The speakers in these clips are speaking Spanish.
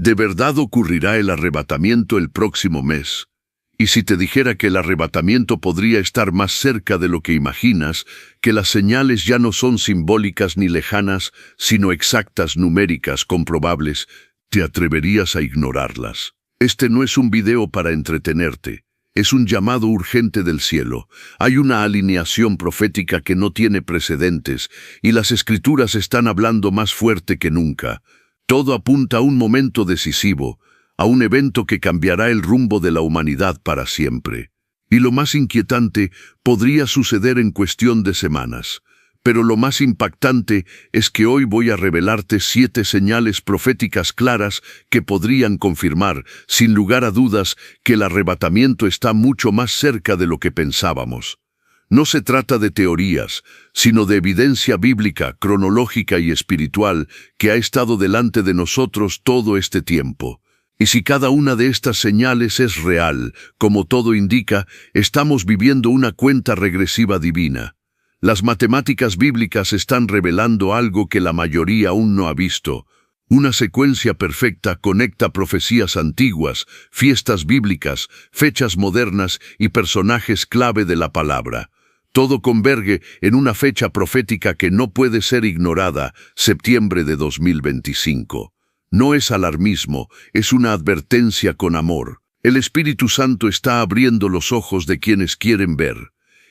¿De verdad ocurrirá el arrebatamiento el próximo mes? Y si te dijera que el arrebatamiento podría estar más cerca de lo que imaginas, que las señales ya no son simbólicas ni lejanas, sino exactas, numéricas, comprobables, ¿te atreverías a ignorarlas? Este no es un video para entretenerte. Es un llamado urgente del cielo. Hay una alineación profética que no tiene precedentes, y las Escrituras están hablando más fuerte que nunca. Todo apunta a un momento decisivo, a un evento que cambiará el rumbo de la humanidad para siempre. Y lo más inquietante podría suceder en cuestión de semanas. Pero lo más impactante es que hoy voy a revelarte 7 señales proféticas claras que podrían confirmar, sin lugar a dudas, que el arrebatamiento está mucho más cerca de lo que pensábamos. No se trata de teorías, sino de evidencia bíblica, cronológica y espiritual que ha estado delante de nosotros todo este tiempo. Y si cada una de estas señales es real, como todo indica, estamos viviendo una cuenta regresiva divina. Las matemáticas bíblicas están revelando algo que la mayoría aún no ha visto. Una secuencia perfecta conecta profecías antiguas, fiestas bíblicas, fechas modernas y personajes clave de la palabra. Todo converge en una fecha profética que no puede ser ignorada, septiembre de 2025. No es alarmismo, es una advertencia con amor. El Espíritu Santo está abriendo los ojos de quienes quieren ver.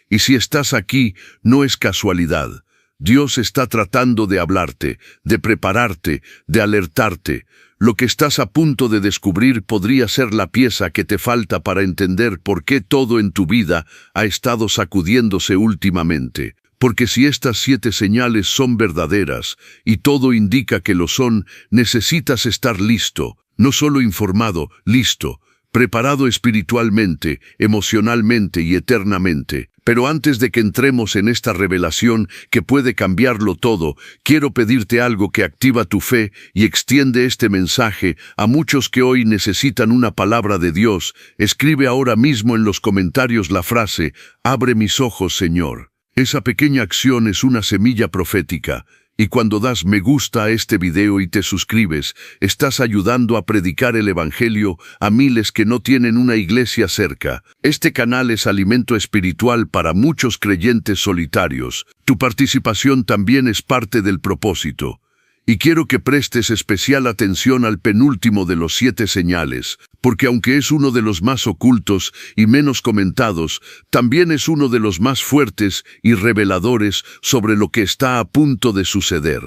Y si estás aquí, no es casualidad. Dios está tratando de hablarte, de prepararte, de alertarte. Lo que estás a punto de descubrir podría ser la pieza que te falta para entender por qué todo en tu vida ha estado sacudiéndose últimamente. Porque si estas 7 señales son verdaderas, y todo indica que lo son, necesitas estar listo, no solo informado, listo, preparado espiritualmente, emocionalmente y eternamente. Pero antes de que entremos en esta revelación que puede cambiarlo todo, quiero pedirte algo que activa tu fe y extiende este mensaje a muchos que hoy necesitan una palabra de Dios. Escribe ahora mismo en los comentarios la frase, «Abre mis ojos, Señor». Esa pequeña acción es una semilla profética. Y cuando das me gusta a este video y te suscribes, estás ayudando a predicar el Evangelio a miles que no tienen una iglesia cerca. Este canal es alimento espiritual para muchos creyentes solitarios. Tu participación también es parte del propósito. Y quiero que prestes especial atención al penúltimo de los 7 señales, porque aunque es uno de los más ocultos y menos comentados, también es uno de los más fuertes y reveladores sobre lo que está a punto de suceder.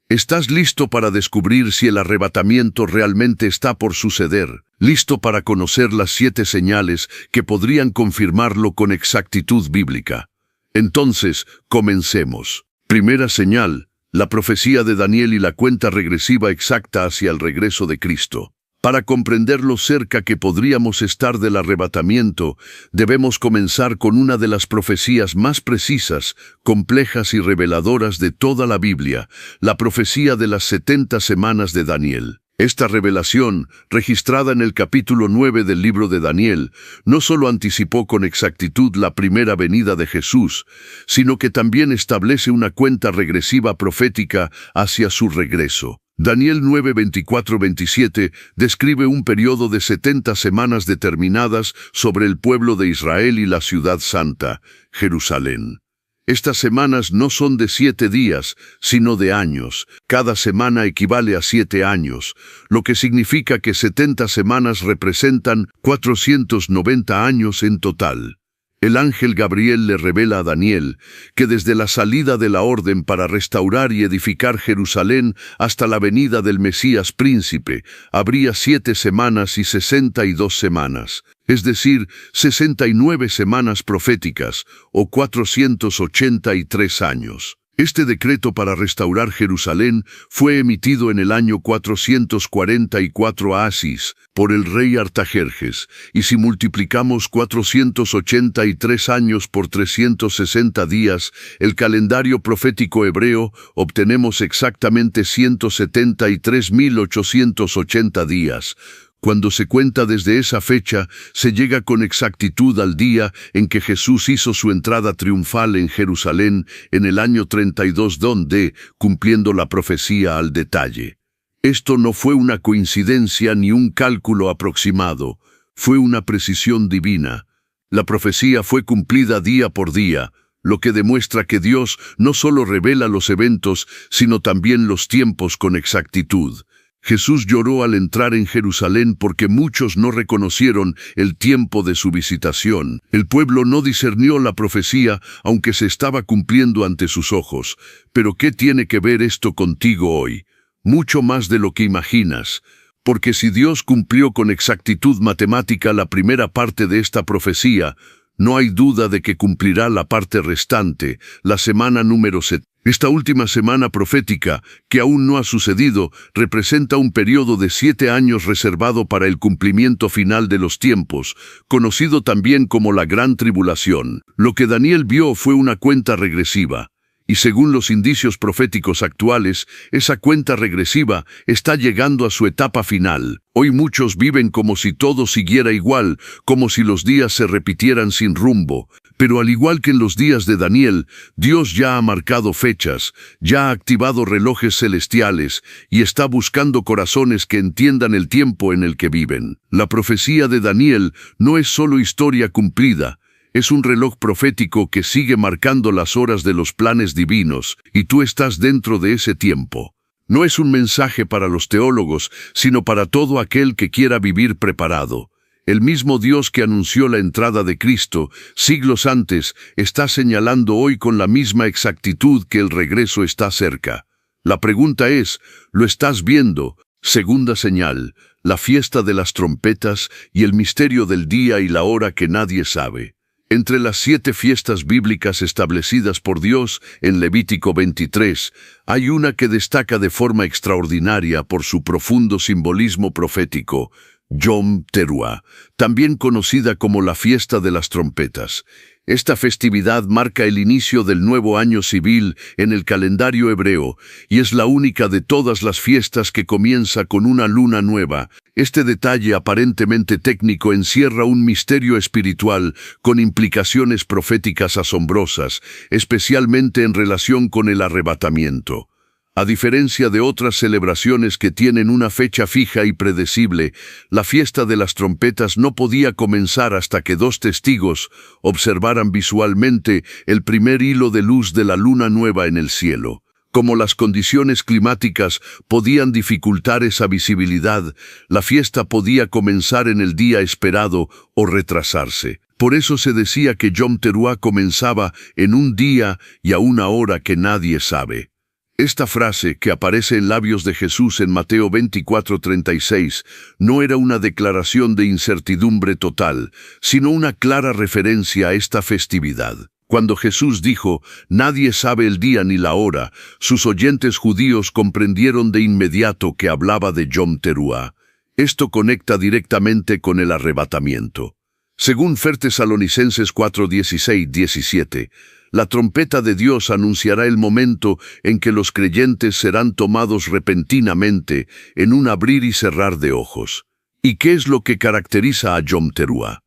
¿Estás listo para descubrir si el arrebatamiento realmente está por suceder? ¿Listo para conocer las 7 señales que podrían confirmarlo con exactitud bíblica? Entonces, comencemos. Primera señal. La profecía de Daniel y la cuenta regresiva exacta hacia el regreso de Cristo. Para comprender lo cerca que podríamos estar del arrebatamiento, debemos comenzar con una de las profecías más precisas, complejas y reveladoras de toda la Biblia, la profecía de las 70 semanas de Daniel. Esta revelación, registrada en el capítulo 9 del libro de Daniel, no solo anticipó con exactitud la primera venida de Jesús, sino que también establece una cuenta regresiva profética hacia su regreso. Daniel 9, 24-27 describe un periodo de 70 semanas determinadas sobre el pueblo de Israel y la ciudad santa, Jerusalén. Estas semanas no son de 7 días, sino de años. Cada semana equivale a 7 años, lo que significa que 70 semanas representan 490 años en total. El ángel Gabriel le revela a Daniel que desde la salida de la orden para restaurar y edificar Jerusalén hasta la venida del Mesías príncipe, habría 7 semanas y 62 semanas. Es decir, 69 semanas proféticas, o 483 años. Este decreto para restaurar Jerusalén fue emitido en el año 444 Asis por el rey Artajerjes, y si multiplicamos 483 años por 360 días, el calendario profético hebreo, obtenemos exactamente 173.880 días. Cuando se cuenta desde esa fecha, se llega con exactitud al día en que Jesús hizo su entrada triunfal en Jerusalén en el año 32 donde, cumpliendo la profecía al detalle. Esto no fue una coincidencia ni un cálculo aproximado, fue una precisión divina. La profecía fue cumplida día por día, lo que demuestra que Dios no solo revela los eventos, sino también los tiempos con exactitud. Jesús lloró al entrar en Jerusalén porque muchos no reconocieron el tiempo de su visitación. El pueblo no discernió la profecía, aunque se estaba cumpliendo ante sus ojos. Pero ¿qué tiene que ver esto contigo hoy? Mucho más de lo que imaginas. Porque si Dios cumplió con exactitud matemática la primera parte de esta profecía, no hay duda de que cumplirá la parte restante, la semana número 7. Esta última semana profética, que aún no ha sucedido, representa un periodo de 7 años reservado para el cumplimiento final de los tiempos, conocido también como la Gran Tribulación. Lo que Daniel vio fue una cuenta regresiva. Y según los indicios proféticos actuales, esa cuenta regresiva está llegando a su etapa final. Hoy muchos viven como si todo siguiera igual, como si los días se repitieran sin rumbo. Pero al igual que en los días de Daniel, Dios ya ha marcado fechas, ya ha activado relojes celestiales y está buscando corazones que entiendan el tiempo en el que viven. La profecía de Daniel no es solo historia cumplida, es un reloj profético que sigue marcando las horas de los planes divinos, y tú estás dentro de ese tiempo. No es un mensaje para los teólogos, sino para todo aquel que quiera vivir preparado. El mismo Dios que anunció la entrada de Cristo siglos antes está señalando hoy con la misma exactitud que el regreso está cerca. La pregunta es, ¿lo estás viendo? Segunda señal, la fiesta de las trompetas y el misterio del día y la hora que nadie sabe. Entre las 7 fiestas bíblicas establecidas por Dios en Levítico 23, hay una que destaca de forma extraordinaria por su profundo simbolismo profético, Yom Teruah, también conocida como la fiesta de las trompetas. Esta festividad marca el inicio del nuevo año civil en el calendario hebreo y es la única de todas las fiestas que comienza con una luna nueva. Este detalle aparentemente técnico encierra un misterio espiritual con implicaciones proféticas asombrosas, especialmente en relación con el arrebatamiento. A diferencia de otras celebraciones que tienen una fecha fija y predecible, la fiesta de las trompetas no podía comenzar hasta que 2 testigos observaran visualmente el primer hilo de luz de la luna nueva en el cielo. Como las condiciones climáticas podían dificultar esa visibilidad, la fiesta podía comenzar en el día esperado o retrasarse. Por eso se decía que Yom Teruah comenzaba en un día y a una hora que nadie sabe. Esta frase, que aparece en labios de Jesús en Mateo 24:36, no era una declaración de incertidumbre total, sino una clara referencia a esta festividad. Cuando Jesús dijo, «Nadie sabe el día ni la hora», sus oyentes judíos comprendieron de inmediato que hablaba de Yom Teruah. Esto conecta directamente con el arrebatamiento. Según 1 Tesalonicenses 4:16-17, la trompeta de Dios anunciará el momento en que los creyentes serán tomados repentinamente en un abrir y cerrar de ojos. ¿Y qué es lo que caracteriza a Yom Teruah?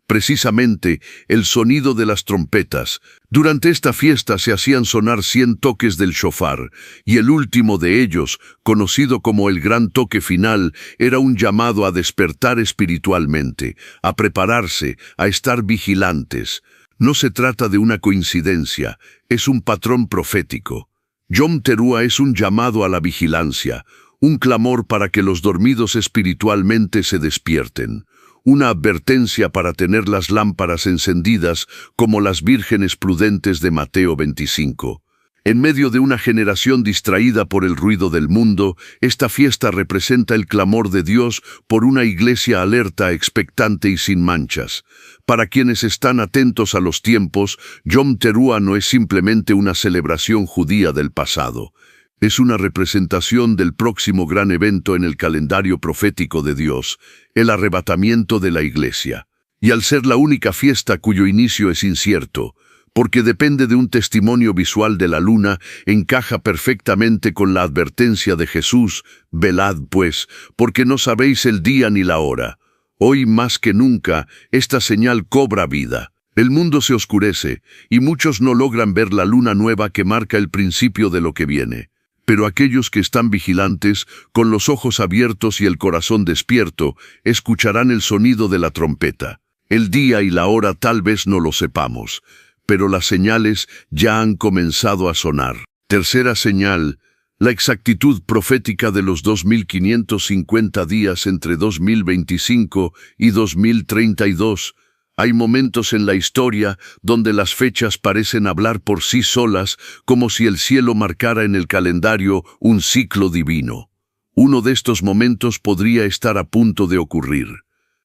Precisamente el sonido de las trompetas. Durante esta fiesta se hacían sonar 100 toques del shofar, y el último de ellos, conocido como el gran toque final, era un llamado a despertar espiritualmente, a prepararse, a estar vigilantes. No se trata de una coincidencia, es un patrón profético. Yom Teruah es un llamado a la vigilancia, un clamor para que los dormidos espiritualmente se despierten, una advertencia para tener las lámparas encendidas como las vírgenes prudentes de Mateo 25. En medio de una generación distraída por el ruido del mundo, esta fiesta representa el clamor de Dios por una iglesia alerta, expectante y sin manchas. Para quienes están atentos a los tiempos, Yom Teruah no es simplemente una celebración judía del pasado. Es una representación del próximo gran evento en el calendario profético de Dios, el arrebatamiento de la iglesia. Y al ser la única fiesta cuyo inicio es incierto, porque depende de un testimonio visual de la luna, encaja perfectamente con la advertencia de Jesús, «Velad, pues, porque no sabéis el día ni la hora». Hoy más que nunca, esta señal cobra vida. El mundo se oscurece, y muchos no logran ver la luna nueva que marca el principio de lo que viene. Pero aquellos que están vigilantes, con los ojos abiertos y el corazón despierto, escucharán el sonido de la trompeta. El día y la hora tal vez no lo sepamos, pero las señales ya han comenzado a sonar. Tercera señal, la exactitud profética de los 2550 días entre 2025 y 2032. Hay momentos en la historia donde las fechas parecen hablar por sí solas, como si el cielo marcara en el calendario un ciclo divino. Uno de estos momentos podría estar a punto de ocurrir.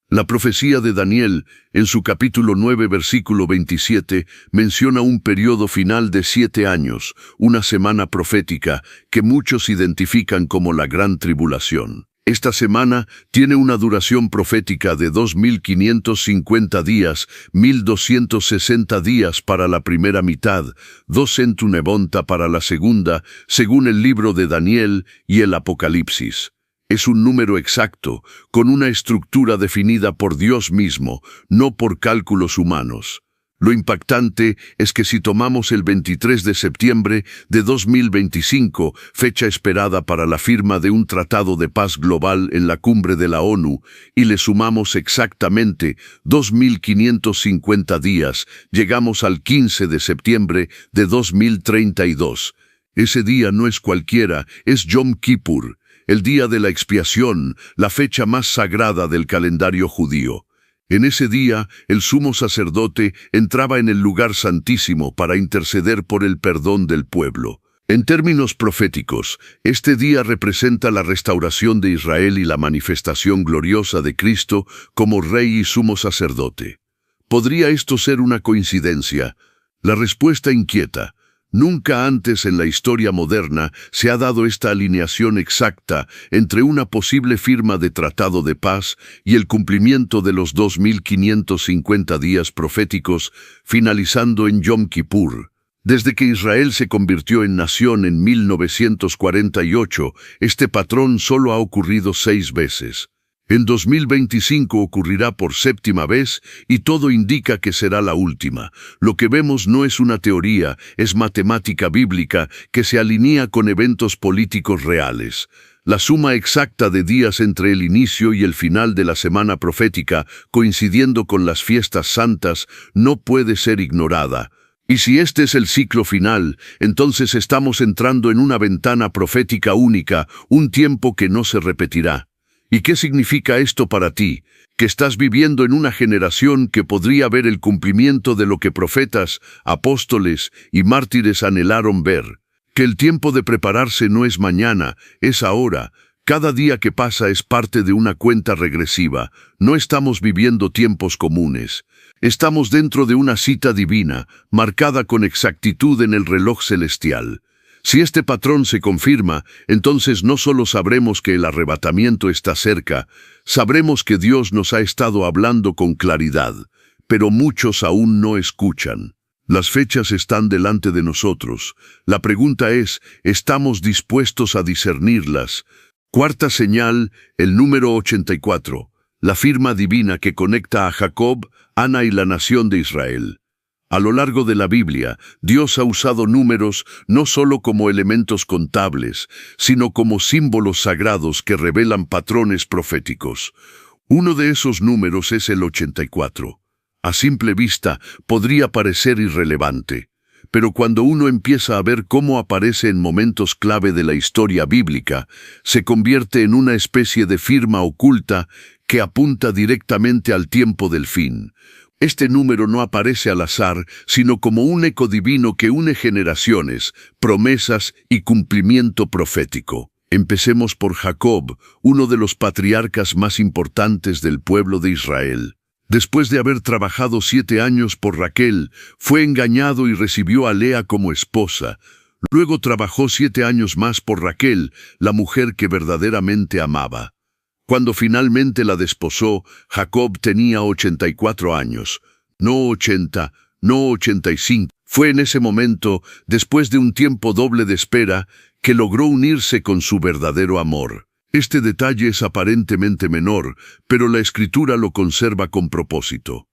La profecía de Daniel, en su capítulo 9, versículo 27, menciona un periodo final de 7 años, una semana profética, que muchos identifican como la Gran Tribulación. Esta semana tiene una duración profética de 2550 días, 1260 días para la primera mitad, 290 para la segunda, según el libro de Daniel y el Apocalipsis. Es un número exacto, con una estructura definida por Dios mismo, no por cálculos humanos. Lo impactante es que si tomamos el 23 de septiembre de 2025, fecha esperada para la firma de un tratado de paz global en la cumbre de la ONU, y le sumamos exactamente 2550 días, llegamos al 15 de septiembre de 2032. Ese día no es cualquiera, es Yom Kippur, el día de la expiación, la fecha más sagrada del calendario judío. En ese día, el sumo sacerdote entraba en el lugar santísimo para interceder por el perdón del pueblo. En términos proféticos, este día representa la restauración de Israel y la manifestación gloriosa de Cristo como Rey y sumo sacerdote. ¿Podría esto ser una coincidencia? La respuesta inquieta. Nunca antes en la historia moderna se ha dado esta alineación exacta entre una posible firma de tratado de paz y el cumplimiento de los 2550 días proféticos, finalizando en Yom Kippur. Desde que Israel se convirtió en nación en 1948, este patrón solo ha ocurrido 6 veces. En 2025 ocurrirá por 7ª vez y todo indica que será la última. Lo que vemos no es una teoría, es matemática bíblica que se alinea con eventos políticos reales. La suma exacta de días entre el inicio y el final de la semana profética, coincidiendo con las fiestas santas, no puede ser ignorada. Y si este es el ciclo final, entonces estamos entrando en una ventana profética única, un tiempo que no se repetirá. ¿Y qué significa esto para ti? Que estás viviendo en una generación que podría ver el cumplimiento de lo que profetas, apóstoles y mártires anhelaron ver. Que el tiempo de prepararse no es mañana, es ahora. Cada día que pasa es parte de una cuenta regresiva. No estamos viviendo tiempos comunes. Estamos dentro de una cita divina, marcada con exactitud en el reloj celestial. Si este patrón se confirma, entonces no solo sabremos que el arrebatamiento está cerca, sabremos que Dios nos ha estado hablando con claridad, pero muchos aún no escuchan. Las fechas están delante de nosotros. La pregunta es, ¿estamos dispuestos a discernirlas? Cuarta señal, el número 84, la firma divina que conecta a Jacob, Ana y la nación de Israel. A lo largo de la Biblia, Dios ha usado números no solo como elementos contables, sino como símbolos sagrados que revelan patrones proféticos. Uno de esos números es el 84. A simple vista, podría parecer irrelevante, pero cuando uno empieza a ver cómo aparece en momentos clave de la historia bíblica, se convierte en una especie de firma oculta que apunta directamente al tiempo del fin. Este número no aparece al azar, sino como un eco divino que une generaciones, promesas y cumplimiento profético. Empecemos por Jacob, uno de los patriarcas más importantes del pueblo de Israel. Después de haber trabajado 7 años por Raquel, fue engañado y recibió a Lea como esposa. Luego trabajó 7 años más por Raquel, la mujer que verdaderamente amaba. Cuando finalmente la desposó, Jacob tenía 84 años, no 80, no 85. Fue en ese momento, después de un tiempo doble de espera, que logró unirse con su verdadero amor. Este detalle es aparentemente menor, pero la Escritura lo conserva con propósito.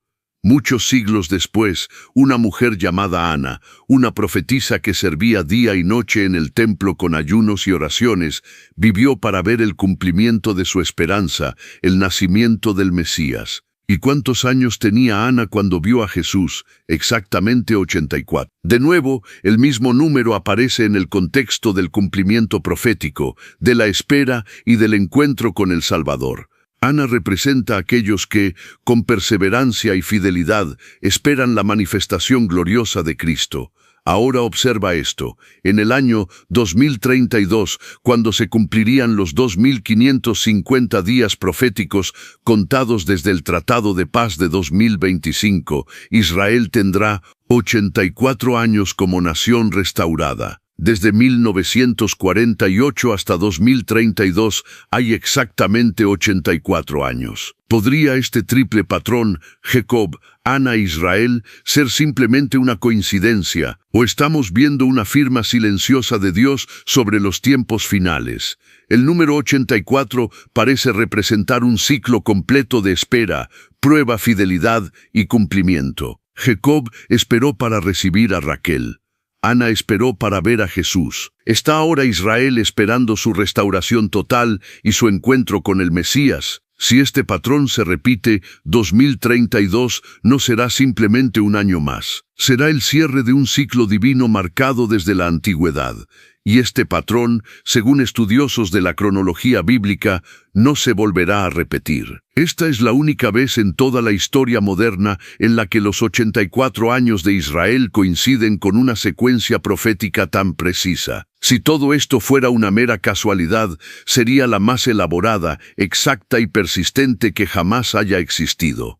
Muchos siglos después, una mujer llamada Ana, una profetisa que servía día y noche en el templo con ayunos y oraciones, vivió para ver el cumplimiento de su esperanza, el nacimiento del Mesías. ¿Y cuántos años tenía Ana cuando vio a Jesús? Exactamente 84. De nuevo, el mismo número aparece en el contexto del cumplimiento profético, de la espera y del encuentro con el Salvador. Ana representa a aquellos que, con perseverancia y fidelidad, esperan la manifestación gloriosa de Cristo. Ahora observa esto. En el año 2032, cuando se cumplirían los 2550 días proféticos contados desde el Tratado de Paz de 2025, Israel tendrá 84 años como nación restaurada. Desde 1948 hasta 2032 hay exactamente 84 años. ¿Podría este triple patrón, Jacob, Ana e Israel, ser simplemente una coincidencia, o estamos viendo una firma silenciosa de Dios sobre los tiempos finales? El número 84 parece representar un ciclo completo de espera, prueba, fidelidad y cumplimiento. Jacob esperó para recibir a Raquel. Ana esperó para ver a Jesús. Está ahora Israel esperando su restauración total y su encuentro con el Mesías. Si este patrón se repite, 2032 no será simplemente un año más. Será el cierre de un ciclo divino marcado desde la antigüedad. Y este patrón, según estudiosos de la cronología bíblica, no se volverá a repetir. Esta es la única vez en toda la historia moderna en la que los 84 años de Israel coinciden con una secuencia profética tan precisa. Si todo esto fuera una mera casualidad, sería la más elaborada, exacta y persistente que jamás haya existido.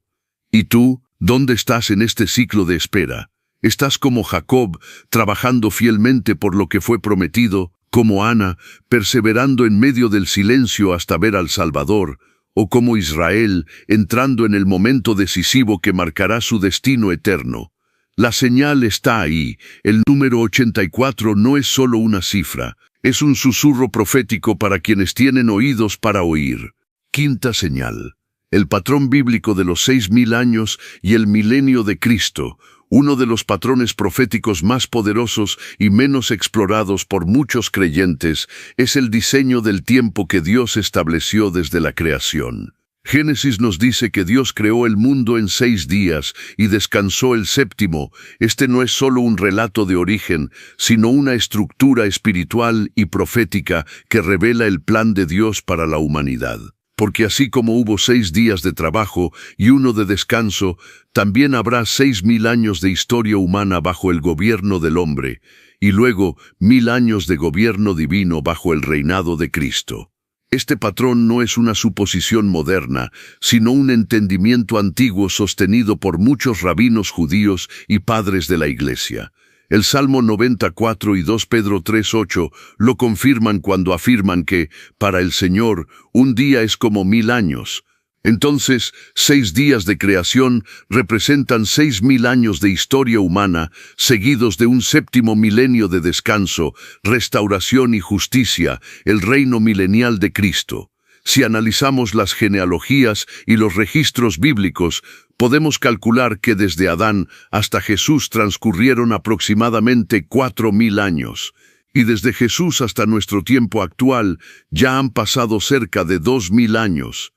¿Y tú, dónde estás en este ciclo de espera? ¿Estás como Jacob, trabajando fielmente por lo que fue prometido, como Ana, perseverando en medio del silencio hasta ver al Salvador, o como Israel, entrando en el momento decisivo que marcará su destino eterno? La señal está ahí. El número 84 no es solo una cifra, es un susurro profético para quienes tienen oídos para oír. Quinta señal. El patrón bíblico de los 6000 años y el milenio de Cristo, uno de los patrones proféticos más poderosos y menos explorados por muchos creyentes, es el diseño del tiempo que Dios estableció desde la creación. Génesis nos dice que Dios creó el mundo en 6 días y descansó el séptimo. Este no es solo un relato de origen, sino una estructura espiritual y profética que revela el plan de Dios para la humanidad. Porque así como hubo 6 días de trabajo y 1 de descanso, también habrá 6000 años de historia humana bajo el gobierno del hombre, y luego 1000 años de gobierno divino bajo el reinado de Cristo. Este patrón no es una suposición moderna, sino un entendimiento antiguo sostenido por muchos rabinos judíos y padres de la Iglesia. El Salmo 94 y 2 Pedro 3:8 lo confirman cuando afirman que, para el Señor, un día es como 1000 años. Entonces, 6 días de creación representan 6000 años de historia humana, seguidos de un séptimo milenio de descanso, restauración y justicia, el reino milenial de Cristo. Si analizamos las genealogías y los registros bíblicos, podemos calcular que desde Adán hasta Jesús transcurrieron aproximadamente 4000 años, y desde Jesús hasta nuestro tiempo actual ya han pasado cerca de 2000 años.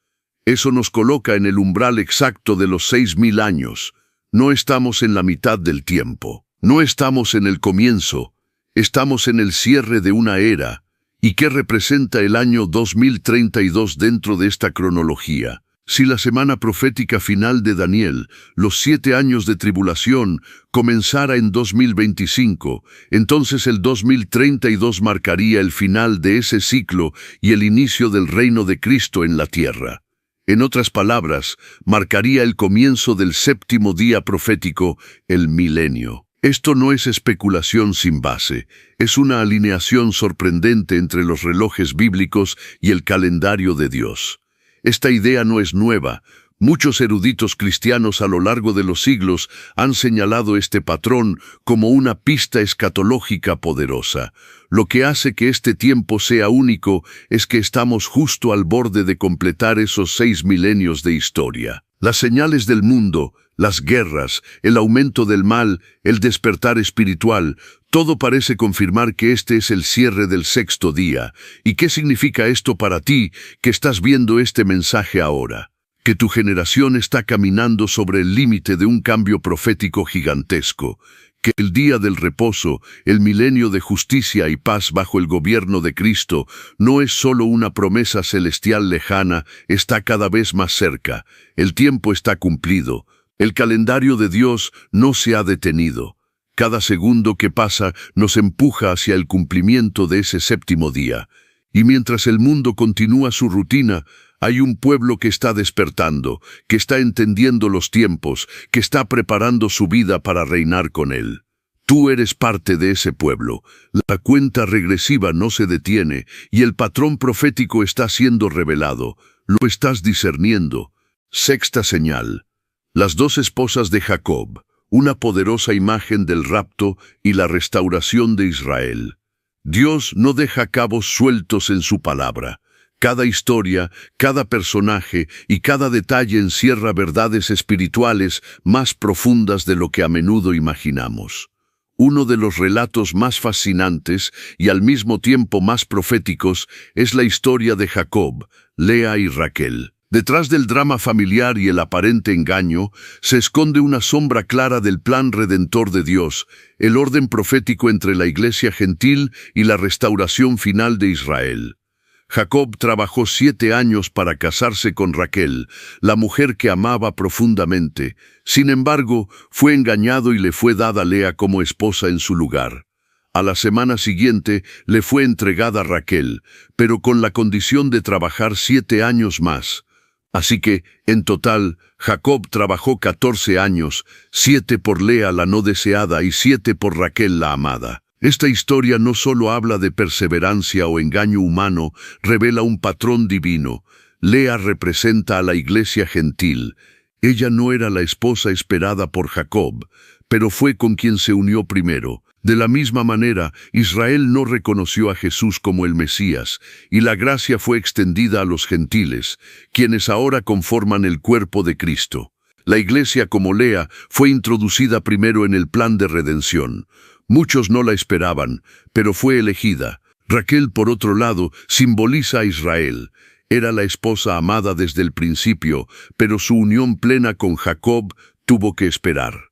Eso nos coloca en el umbral exacto de los 6000 años. No estamos en la mitad del tiempo, no estamos en el comienzo, estamos en el cierre de una era. ¿Y qué representa el año 2032 dentro de esta cronología? Si la semana profética final de Daniel, los 7 años de tribulación, comenzara en 2025, entonces el 2032 marcaría el final de ese ciclo y el inicio del reino de Cristo en la tierra. En otras palabras, marcaría el comienzo del séptimo día profético, el milenio. Esto no es especulación sin base, es una alineación sorprendente entre los relojes bíblicos y el calendario de Dios. Esta idea no es nueva. Muchos eruditos cristianos a lo largo de los siglos han señalado este patrón como una pista escatológica poderosa. Lo que hace que este tiempo sea único es que estamos justo al borde de completar esos 6 milenios de historia. Las señales del mundo, las guerras, el aumento del mal, el despertar espiritual, todo parece confirmar que este es el cierre del sexto día. ¿Y qué significa esto para ti que estás viendo este mensaje ahora? Que tu generación está caminando sobre el límite de un cambio profético gigantesco, que el día del reposo, el milenio de justicia y paz bajo el gobierno de Cristo, no es solo una promesa celestial lejana, está cada vez más cerca. El tiempo está cumplido. El calendario de Dios no se ha detenido. Cada segundo que pasa nos empuja hacia el cumplimiento de ese séptimo día. Y mientras el mundo continúa su rutina, hay un pueblo que está despertando, que está entendiendo los tiempos, que está preparando su vida para reinar con él. Tú eres parte de ese pueblo. La cuenta regresiva no se detiene y el patrón profético está siendo revelado. Lo estás discerniendo. Sexta señal. Las dos esposas de Jacob, una poderosa imagen del rapto y la restauración de Israel. Dios no deja cabos sueltos en su palabra. Cada historia, cada personaje y cada detalle encierra verdades espirituales más profundas de lo que a menudo imaginamos. Uno de los relatos más fascinantes y al mismo tiempo más proféticos es la historia de Jacob, Lea y Raquel. Detrás del drama familiar y el aparente engaño, se esconde una sombra clara del plan redentor de Dios, el orden profético entre la iglesia gentil y la restauración final de Israel. Jacob trabajó 7 años para casarse con Raquel, la mujer que amaba profundamente. Sin embargo, fue engañado y le fue dada Lea como esposa en su lugar. A la semana siguiente le fue entregada Raquel, pero con la condición de trabajar 7 años más. Así que, en total, Jacob trabajó 14 años, 7 por Lea la no deseada y 7 por Raquel la amada. Esta historia no solo habla de perseverancia o engaño humano, revela un patrón divino. Lea representa a la iglesia gentil. Ella no era la esposa esperada por Jacob, pero fue con quien se unió primero. De la misma manera, Israel no reconoció a Jesús como el Mesías, y la gracia fue extendida a los gentiles, quienes ahora conforman el cuerpo de Cristo. La iglesia, como Lea, fue introducida primero en el plan de redención. Muchos no la esperaban, pero fue elegida. Raquel, por otro lado, simboliza a Israel. Era la esposa amada desde el principio, pero su unión plena con Jacob tuvo que esperar.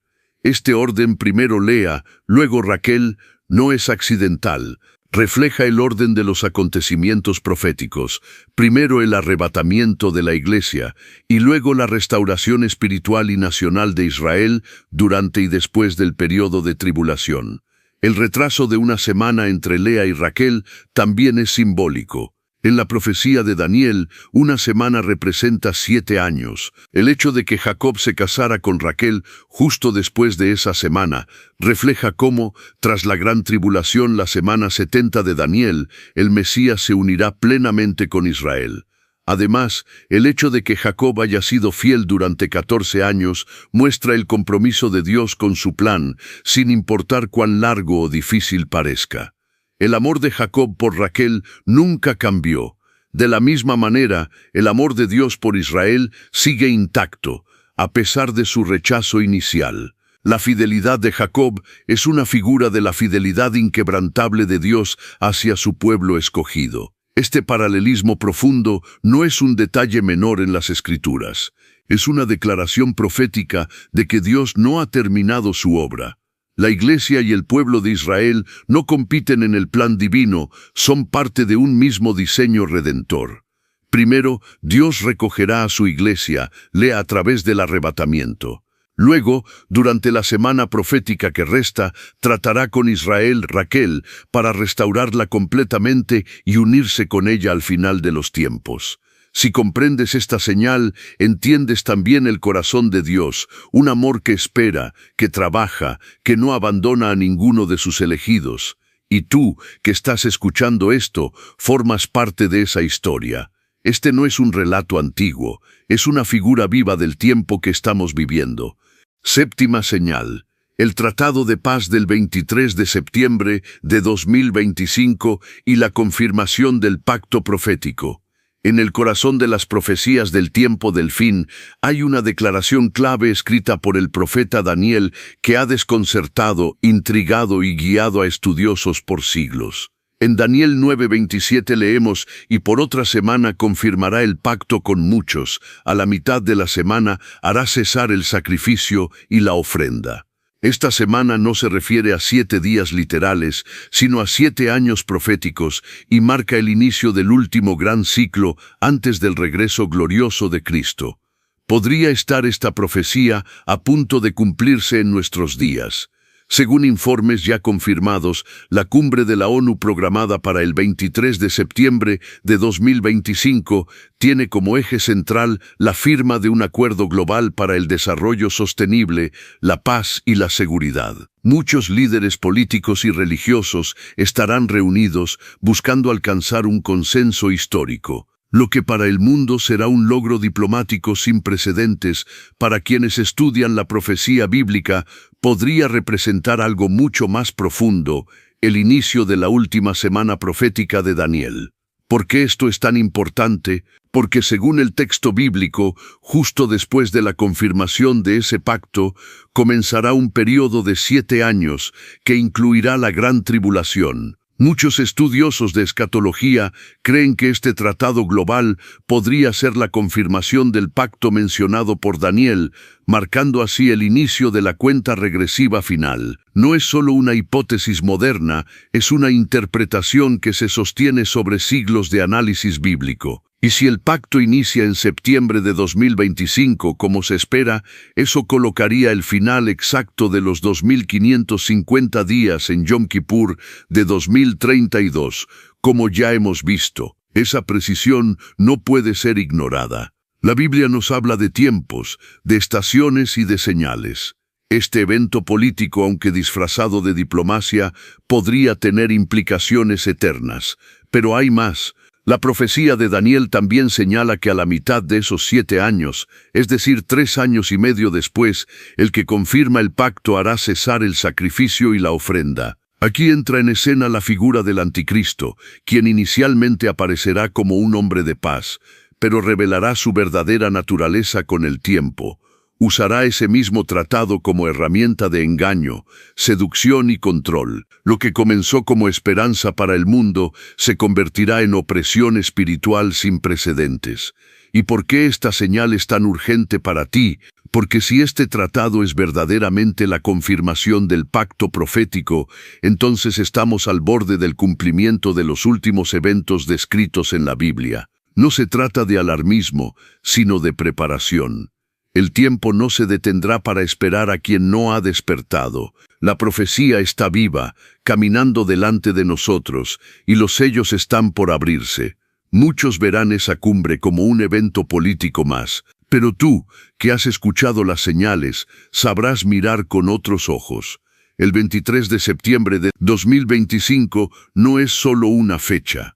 Este orden, primero Lea, luego Raquel, no es accidental. Refleja el orden de los acontecimientos proféticos, primero el arrebatamiento de la iglesia y luego la restauración espiritual y nacional de Israel durante y después del periodo de tribulación. El retraso de una semana entre Lea y Raquel también es simbólico. En la profecía de Daniel, una semana representa 7 años. El hecho de que Jacob se casara con Raquel justo después de esa semana refleja cómo, tras la gran tribulación, la semana 70 de Daniel, el Mesías se unirá plenamente con Israel. Además, el hecho de que Jacob haya sido fiel durante 14 años muestra el compromiso de Dios con su plan, sin importar cuán largo o difícil parezca. El amor de Jacob por Raquel nunca cambió. De la misma manera, el amor de Dios por Israel sigue intacto, a pesar de su rechazo inicial. La fidelidad de Jacob es una figura de la fidelidad inquebrantable de Dios hacia su pueblo escogido. Este paralelismo profundo no es un detalle menor en las Escrituras. Es una declaración profética de que Dios no ha terminado su obra. La iglesia y el pueblo de Israel no compiten en el plan divino, son parte de un mismo diseño redentor. Primero, Dios recogerá a su iglesia, Lea a través del arrebatamiento. Luego, durante la semana profética que resta, tratará con Israel, Raquel, para restaurarla completamente y unirse con ella al final de los tiempos. Si comprendes esta señal, entiendes también el corazón de Dios, un amor que espera, que trabaja, que no abandona a ninguno de sus elegidos. Y tú, que estás escuchando esto, formas parte de esa historia. Este no es un relato antiguo, es una figura viva del tiempo que estamos viviendo. Séptima señal. El Tratado de Paz del 23 de septiembre de 2025 y la confirmación del pacto profético. En el corazón de las profecías del tiempo del fin hay una declaración clave escrita por el profeta Daniel que ha desconcertado, intrigado y guiado a estudiosos por siglos. En Daniel 9:27 leemos: «Y por otra semana confirmará el pacto con muchos, a la mitad de la semana hará cesar el sacrificio y la ofrenda». Esta semana no se refiere a 7 días literales, sino a 7 años proféticos y marca el inicio del último gran ciclo antes del regreso glorioso de Cristo. ¿Podría estar esta profecía a punto de cumplirse en nuestros días? Según informes ya confirmados, la cumbre de la ONU programada para el 23 de septiembre de 2025 tiene como eje central la firma de un acuerdo global para el desarrollo sostenible, la paz y la seguridad. Muchos líderes políticos y religiosos estarán reunidos buscando alcanzar un consenso histórico. Lo que para el mundo será un logro diplomático sin precedentes, para quienes estudian la profecía bíblica, podría representar algo mucho más profundo, el inicio de la última semana profética de Daniel. ¿Por qué esto es tan importante? Porque según el texto bíblico, justo después de la confirmación de ese pacto, comenzará un período de 7 años que incluirá la gran tribulación. Muchos estudiosos de escatología creen que este tratado global podría ser la confirmación del pacto mencionado por Daniel, marcando así el inicio de la cuenta regresiva final. No es solo una hipótesis moderna, es una interpretación que se sostiene sobre siglos de análisis bíblico. Y si el pacto inicia en septiembre de 2025, como se espera, eso colocaría el final exacto de los 2550 días en Yom Kippur de 2032, como ya hemos visto. Esa precisión no puede ser ignorada. La Biblia nos habla de tiempos, de estaciones y de señales. Este evento político, aunque disfrazado de diplomacia, podría tener implicaciones eternas. Pero hay más. La profecía de Daniel también señala que a la mitad de esos 7 años, es decir, 3 años y medio después, el que confirma el pacto hará cesar el sacrificio y la ofrenda. Aquí entra en escena la figura del anticristo, quien inicialmente aparecerá como un hombre de paz, pero revelará su verdadera naturaleza con el tiempo. Usará ese mismo tratado como herramienta de engaño, seducción y control. Lo que comenzó como esperanza para el mundo se convertirá en opresión espiritual sin precedentes. ¿Y por qué esta señal es tan urgente para ti? Porque si este tratado es verdaderamente la confirmación del pacto profético, entonces estamos al borde del cumplimiento de los últimos eventos descritos en la Biblia. No se trata de alarmismo, sino de preparación. El tiempo no se detendrá para esperar a quien no ha despertado. La profecía está viva, caminando delante de nosotros, y los sellos están por abrirse. Muchos verán esa cumbre como un evento político más, pero tú, que has escuchado las señales, sabrás mirar con otros ojos. El 23 de septiembre de 2025 no es solo una fecha.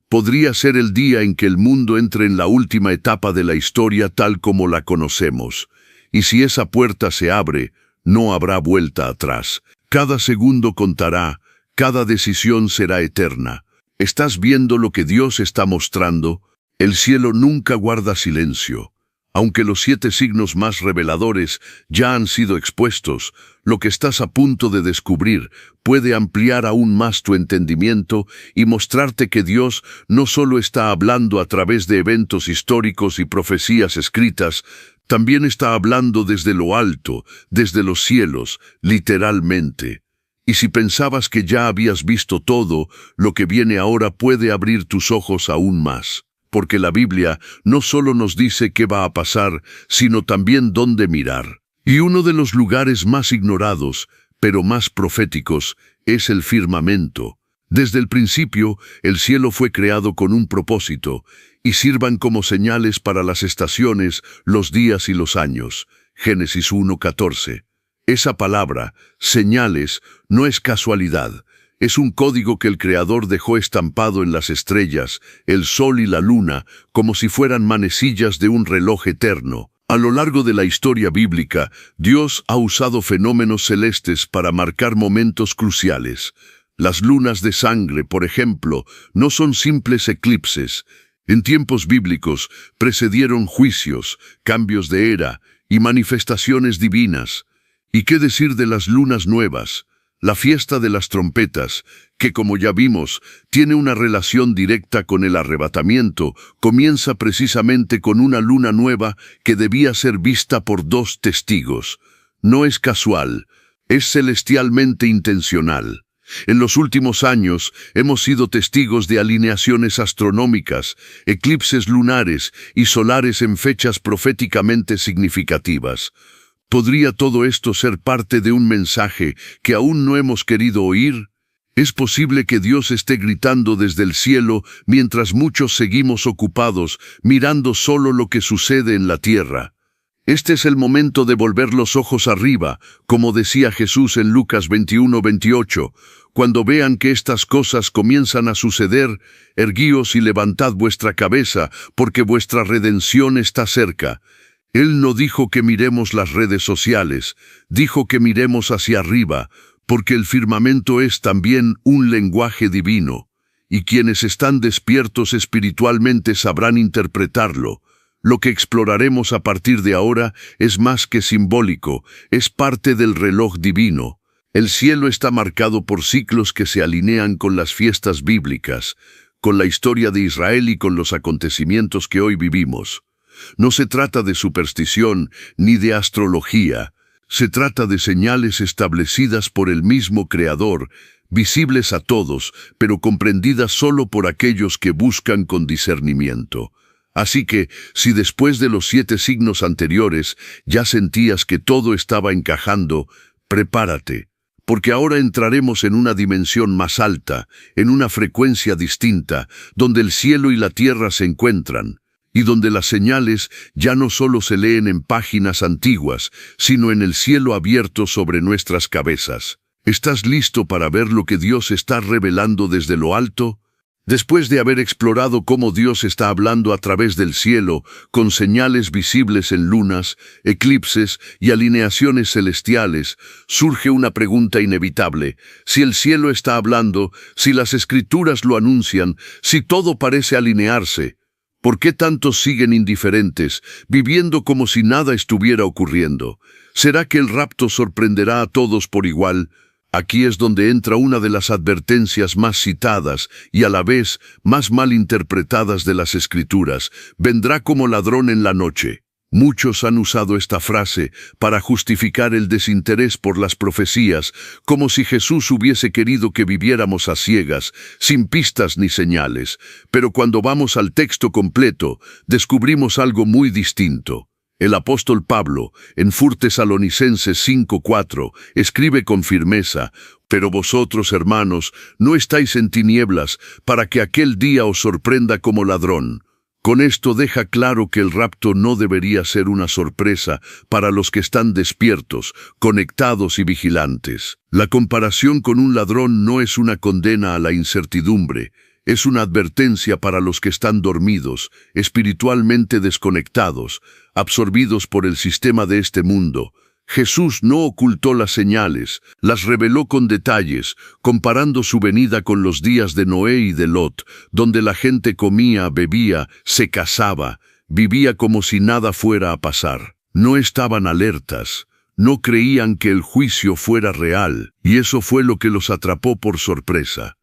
Podría ser el día en que el mundo entre en la última etapa de la historia tal como la conocemos. Y si esa puerta se abre, no habrá vuelta atrás. Cada segundo contará, cada decisión será eterna. ¿Estás viendo lo que Dios está mostrando? El cielo nunca guarda silencio. Aunque los 7 signos más reveladores ya han sido expuestos, lo que estás a punto de descubrir puede ampliar aún más tu entendimiento y mostrarte que Dios no solo está hablando a través de eventos históricos y profecías escritas, también está hablando desde lo alto, desde los cielos, literalmente. Y si pensabas que ya habías visto todo, lo que viene ahora puede abrir tus ojos aún más. Porque la Biblia no solo nos dice qué va a pasar, sino también dónde mirar. Y uno de los lugares más ignorados, pero más proféticos, es el firmamento. Desde el principio, el cielo fue creado con un propósito, y sirvan como señales para las estaciones, los días y los años. Génesis 1:14. Esa palabra, señales, no es casualidad. Es un código que el Creador dejó estampado en las estrellas, el sol y la luna, como si fueran manecillas de un reloj eterno. A lo largo de la historia bíblica, Dios ha usado fenómenos celestes para marcar momentos cruciales. Las lunas de sangre, por ejemplo, no son simples eclipses. En tiempos bíblicos precedieron juicios, cambios de era y manifestaciones divinas. ¿Y qué decir de las lunas nuevas? La fiesta de las trompetas, que como ya vimos, tiene una relación directa con el arrebatamiento, comienza precisamente con una luna nueva que debía ser vista por 2 testigos. No es casual, es celestialmente intencional. En los últimos años hemos sido testigos de alineaciones astronómicas, eclipses lunares y solares en fechas proféticamente significativas. ¿Podría todo esto ser parte de un mensaje que aún no hemos querido oír? ¿Es posible que Dios esté gritando desde el cielo mientras muchos seguimos ocupados, mirando solo lo que sucede en la tierra? Este es el momento de volver los ojos arriba, como decía Jesús en Lucas 21:28. Cuando vean que estas cosas comienzan a suceder, erguíos y levantad vuestra cabeza, porque vuestra redención está cerca. Él no dijo que miremos las redes sociales, dijo que miremos hacia arriba, porque el firmamento es también un lenguaje divino, y quienes están despiertos espiritualmente sabrán interpretarlo. Lo que exploraremos a partir de ahora es más que simbólico, es parte del reloj divino. El cielo está marcado por ciclos que se alinean con las fiestas bíblicas, con la historia de Israel y con los acontecimientos que hoy vivimos. No se trata de superstición ni de astrología, se trata de señales establecidas por el mismo Creador, visibles a todos, pero comprendidas solo por aquellos que buscan con discernimiento. Así que, si después de los 7 signos anteriores ya sentías que todo estaba encajando, prepárate, porque ahora entraremos en una dimensión más alta, en una frecuencia distinta, donde el cielo y la tierra se encuentran, y donde las señales ya no solo se leen en páginas antiguas, sino en el cielo abierto sobre nuestras cabezas. ¿Estás listo para ver lo que Dios está revelando desde lo alto? Después de haber explorado cómo Dios está hablando a través del cielo, con señales visibles en lunas, eclipses y alineaciones celestiales, surge una pregunta inevitable. Si el cielo está hablando, si las Escrituras lo anuncian, si todo parece alinearse, ¿por qué tantos siguen indiferentes, viviendo como si nada estuviera ocurriendo? ¿Será que el rapto sorprenderá a todos por igual? Aquí es donde entra una de las advertencias más citadas y a la vez más mal interpretadas de las Escrituras. Vendrá como ladrón en la noche. Muchos han usado esta frase para justificar el desinterés por las profecías, como si Jesús hubiese querido que viviéramos a ciegas, sin pistas ni señales. Pero cuando vamos al texto completo, descubrimos algo muy distinto. El apóstol Pablo, en Tesalonicenses 5:4, escribe con firmeza: «Pero vosotros, hermanos, no estáis en tinieblas, para que aquel día os sorprenda como ladrón». Con esto deja claro que el rapto no debería ser una sorpresa para los que están despiertos, conectados y vigilantes. La comparación con un ladrón no es una condena a la incertidumbre, es una advertencia para los que están dormidos, espiritualmente desconectados, absorbidos por el sistema de este mundo. Jesús no ocultó las señales, las reveló con detalles, comparando su venida con los días de Noé y de Lot, donde la gente comía, bebía, se casaba, vivía como si nada fuera a pasar. No estaban alertas, no creían que el juicio fuera real, y eso fue lo que los atrapó por sorpresa.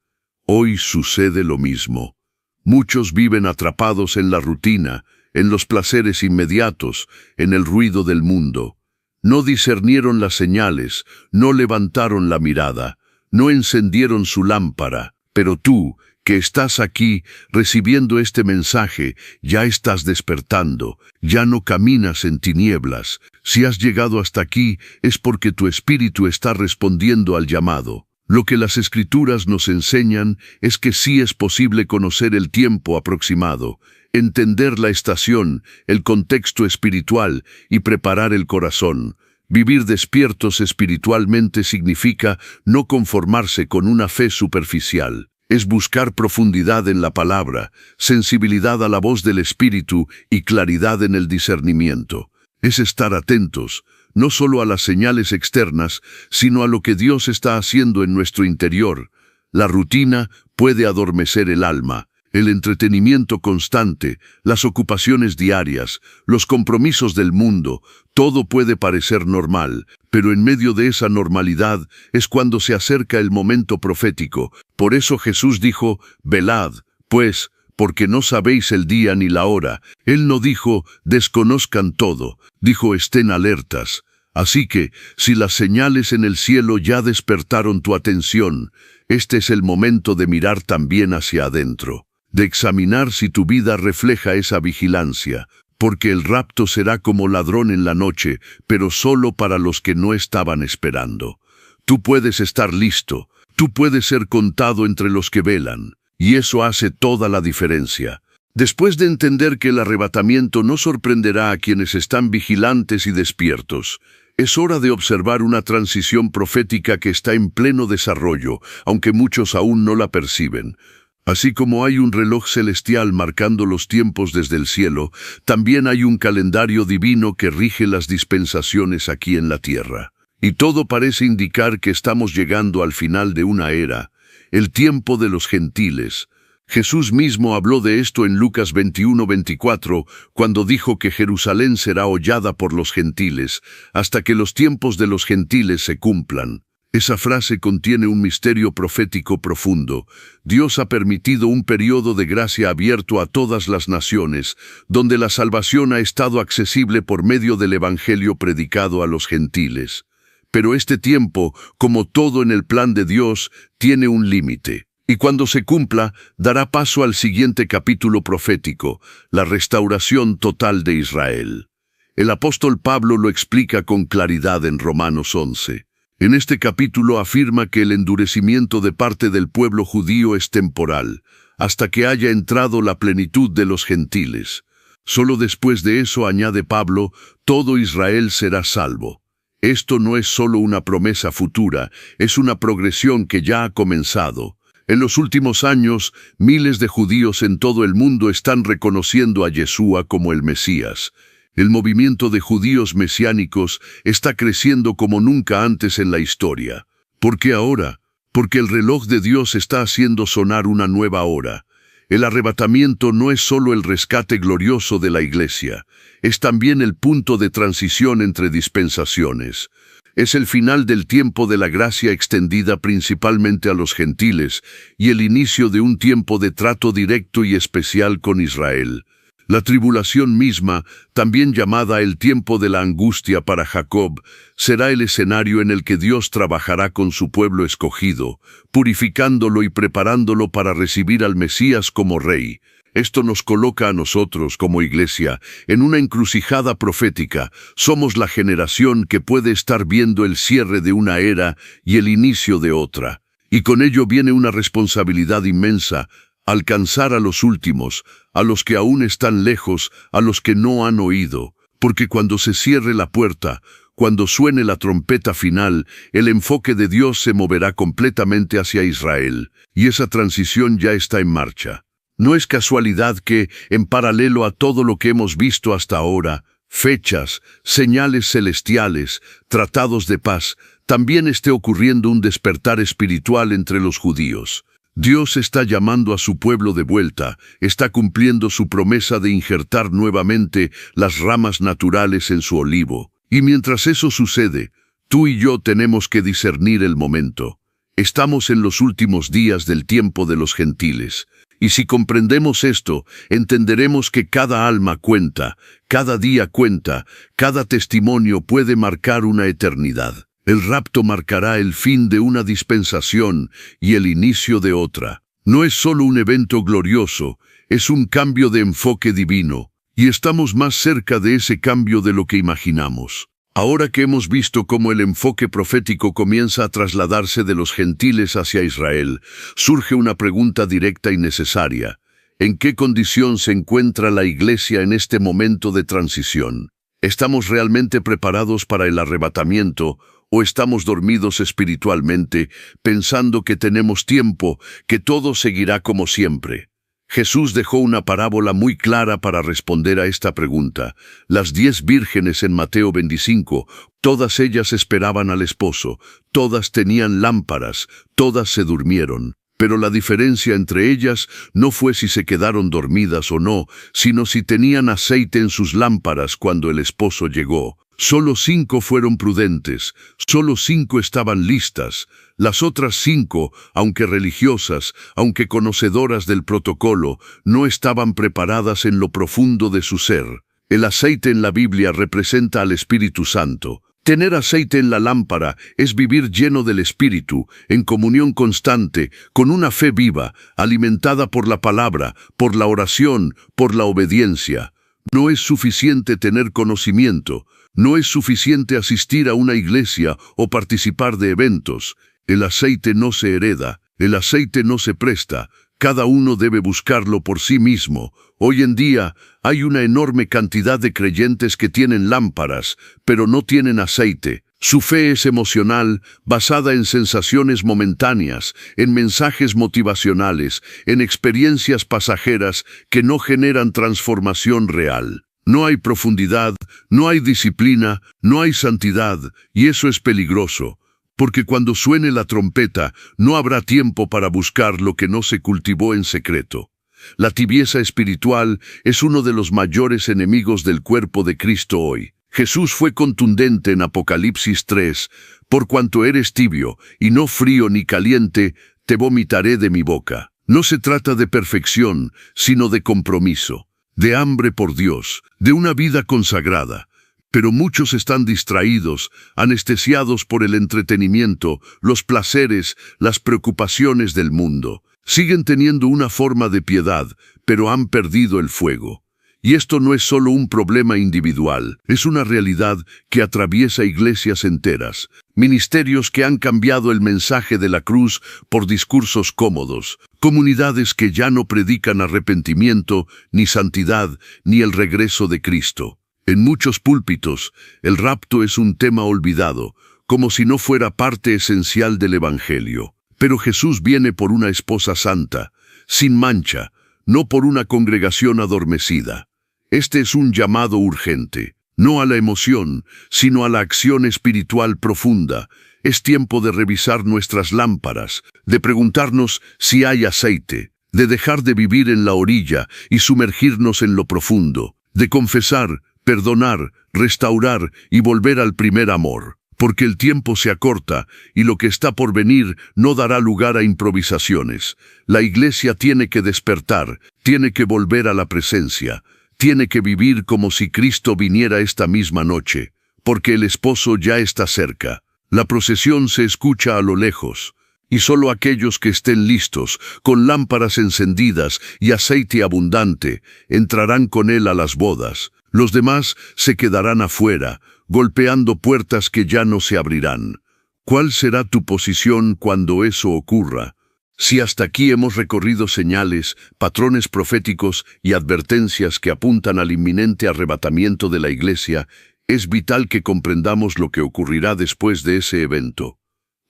Hoy sucede lo mismo. Muchos viven atrapados en la rutina, en los placeres inmediatos, en el ruido del mundo. No discernieron las señales, no levantaron la mirada, no encendieron su lámpara. Pero tú, que estás aquí recibiendo este mensaje, ya estás despertando, ya no caminas en tinieblas. Si has llegado hasta aquí es porque tu espíritu está respondiendo al llamado. Lo que las Escrituras nos enseñan es que sí es posible conocer el tiempo aproximado, entender la estación, el contexto espiritual y preparar el corazón. Vivir despiertos espiritualmente significa no conformarse con una fe superficial. Es buscar profundidad en la palabra, sensibilidad a la voz del Espíritu y claridad en el discernimiento. Es estar atentos, no solo a las señales externas, sino a lo que Dios está haciendo en nuestro interior. La rutina puede adormecer el alma. El entretenimiento constante, las ocupaciones diarias, los compromisos del mundo, todo puede parecer normal, pero en medio de esa normalidad es cuando se acerca el momento profético. Por eso Jesús dijo, velad, pues, porque no sabéis el día ni la hora. Él no dijo, desconozcan todo, dijo, estén alertas. Así que, si las señales en el cielo ya despertaron tu atención, este es el momento de mirar también hacia adentro, de examinar si tu vida refleja esa vigilancia, porque el rapto será como ladrón en la noche, pero solo para los que no estaban esperando. Tú puedes estar listo, tú puedes ser contado entre los que velan, y eso hace toda la diferencia. Después de entender que el arrebatamiento no sorprenderá a quienes están vigilantes y despiertos, es hora de observar una transición profética que está en pleno desarrollo, aunque muchos aún no la perciben. Así como hay un reloj celestial marcando los tiempos desde el cielo, también hay un calendario divino que rige las dispensaciones aquí en la tierra. Y todo parece indicar que estamos llegando al final de una era, el tiempo de los gentiles. Jesús mismo habló de esto en Lucas 21:24, cuando dijo que Jerusalén será hollada por los gentiles, hasta que los tiempos de los gentiles se cumplan. Esa frase contiene un misterio profético profundo. Dios ha permitido un periodo de gracia abierto a todas las naciones, donde la salvación ha estado accesible por medio del evangelio predicado a los gentiles. Pero este tiempo, como todo en el plan de Dios, tiene un límite. Y cuando se cumpla, dará paso al siguiente capítulo profético, la restauración total de Israel. El apóstol Pablo lo explica con claridad en Romanos 11. En este capítulo afirma que el endurecimiento de parte del pueblo judío es temporal, hasta que haya entrado la plenitud de los gentiles. Solo después de eso, añade Pablo, todo Israel será salvo. Esto no es solo una promesa futura, es una progresión que ya ha comenzado. En los últimos años, miles de judíos en todo el mundo están reconociendo a Yeshua como el Mesías. El movimiento de judíos mesiánicos está creciendo como nunca antes en la historia. ¿Por qué ahora? Porque el reloj de Dios está haciendo sonar una nueva hora. El arrebatamiento no es solo el rescate glorioso de la Iglesia, es también el punto de transición entre dispensaciones. Es el final del tiempo de la gracia extendida principalmente a los gentiles y el inicio de un tiempo de trato directo y especial con Israel. La tribulación misma, también llamada el tiempo de la angustia para Jacob, será el escenario en el que Dios trabajará con su pueblo escogido, purificándolo y preparándolo para recibir al Mesías como Rey. Esto nos coloca a nosotros, como Iglesia, en una encrucijada profética. Somos la generación que puede estar viendo el cierre de una era y el inicio de otra. Y con ello viene una responsabilidad inmensa, alcanzar a los últimos, a los que aún están lejos, a los que no han oído, porque cuando se cierre la puerta, cuando suene la trompeta final, el enfoque de Dios se moverá completamente hacia Israel, y esa transición ya está en marcha. No es casualidad que, en paralelo a todo lo que hemos visto hasta ahora, fechas, señales celestiales, tratados de paz, también esté ocurriendo un despertar espiritual entre los judíos. Dios está llamando a su pueblo de vuelta, está cumpliendo su promesa de injertar nuevamente las ramas naturales en su olivo. Y mientras eso sucede, tú y yo tenemos que discernir el momento. Estamos en los últimos días del tiempo de los gentiles. Y si comprendemos esto, entenderemos que cada alma cuenta, cada día cuenta, cada testimonio puede marcar una eternidad. El rapto marcará el fin de una dispensación y el inicio de otra. No es solo un evento glorioso, es un cambio de enfoque divino, y estamos más cerca de ese cambio de lo que imaginamos. Ahora que hemos visto cómo el enfoque profético comienza a trasladarse de los gentiles hacia Israel, surge una pregunta directa y necesaria. ¿En qué condición se encuentra la Iglesia en este momento de transición? ¿Estamos realmente preparados para el arrebatamiento o estamos dormidos espiritualmente, pensando que tenemos tiempo, que todo seguirá como siempre? Jesús dejó una parábola muy clara para responder a esta pregunta. Las 10 vírgenes en Mateo 25, todas ellas esperaban al esposo, todas tenían lámparas, todas se durmieron. Pero la diferencia entre ellas no fue si se quedaron dormidas o no, sino si tenían aceite en sus lámparas cuando el esposo llegó. Solo 5 fueron prudentes, solo 5 estaban listas. Las otras 5, aunque religiosas, aunque conocedoras del protocolo, no estaban preparadas en lo profundo de su ser. El aceite en la Biblia representa al Espíritu Santo. Tener aceite en la lámpara es vivir lleno del Espíritu, en comunión constante, con una fe viva, alimentada por la palabra, por la oración, por la obediencia. No es suficiente tener conocimiento, no es suficiente asistir a una iglesia o participar de eventos. El aceite no se hereda, el aceite no se presta, cada uno debe buscarlo por sí mismo. Hoy en día hay una enorme cantidad de creyentes que tienen lámparas, pero no tienen aceite. Su fe es emocional, basada en sensaciones momentáneas, en mensajes motivacionales, en experiencias pasajeras que no generan transformación real. No hay profundidad, no hay disciplina, no hay santidad, y eso es peligroso, porque cuando suene la trompeta no habrá tiempo para buscar lo que no se cultivó en secreto. La tibieza espiritual es uno de los mayores enemigos del cuerpo de Cristo hoy. Jesús fue contundente en Apocalipsis 3, por cuanto eres tibio, y no frío ni caliente, te vomitaré de mi boca. No se trata de perfección, sino de compromiso, de hambre por Dios, de una vida consagrada. Pero muchos están distraídos, anestesiados por el entretenimiento, los placeres, las preocupaciones del mundo. Siguen teniendo una forma de piedad, pero han perdido el fuego. Y esto no es solo un problema individual, es una realidad que atraviesa iglesias enteras, ministerios que han cambiado el mensaje de la cruz por discursos cómodos, comunidades que ya no predican arrepentimiento, ni santidad, ni el regreso de Cristo. En muchos púlpitos, el rapto es un tema olvidado, como si no fuera parte esencial del Evangelio. Pero Jesús viene por una esposa santa, sin mancha, no por una congregación adormecida. Este es un llamado urgente, no a la emoción, sino a la acción espiritual profunda. Es tiempo de revisar nuestras lámparas, de preguntarnos si hay aceite, de dejar de vivir en la orilla y sumergirnos en lo profundo, de confesar, perdonar, restaurar y volver al primer amor. Porque el tiempo se acorta y lo que está por venir no dará lugar a improvisaciones. La iglesia tiene que despertar, tiene que volver a la presencia, tiene que vivir como si Cristo viniera esta misma noche, porque el esposo ya está cerca. La procesión se escucha a lo lejos, y solo aquellos que estén listos, con lámparas encendidas y aceite abundante, entrarán con él a las bodas. Los demás se quedarán afuera, golpeando puertas que ya no se abrirán. ¿Cuál será tu posición cuando eso ocurra? Si hasta aquí hemos recorrido señales, patrones proféticos y advertencias que apuntan al inminente arrebatamiento de la iglesia, es vital que comprendamos lo que ocurrirá después de ese evento.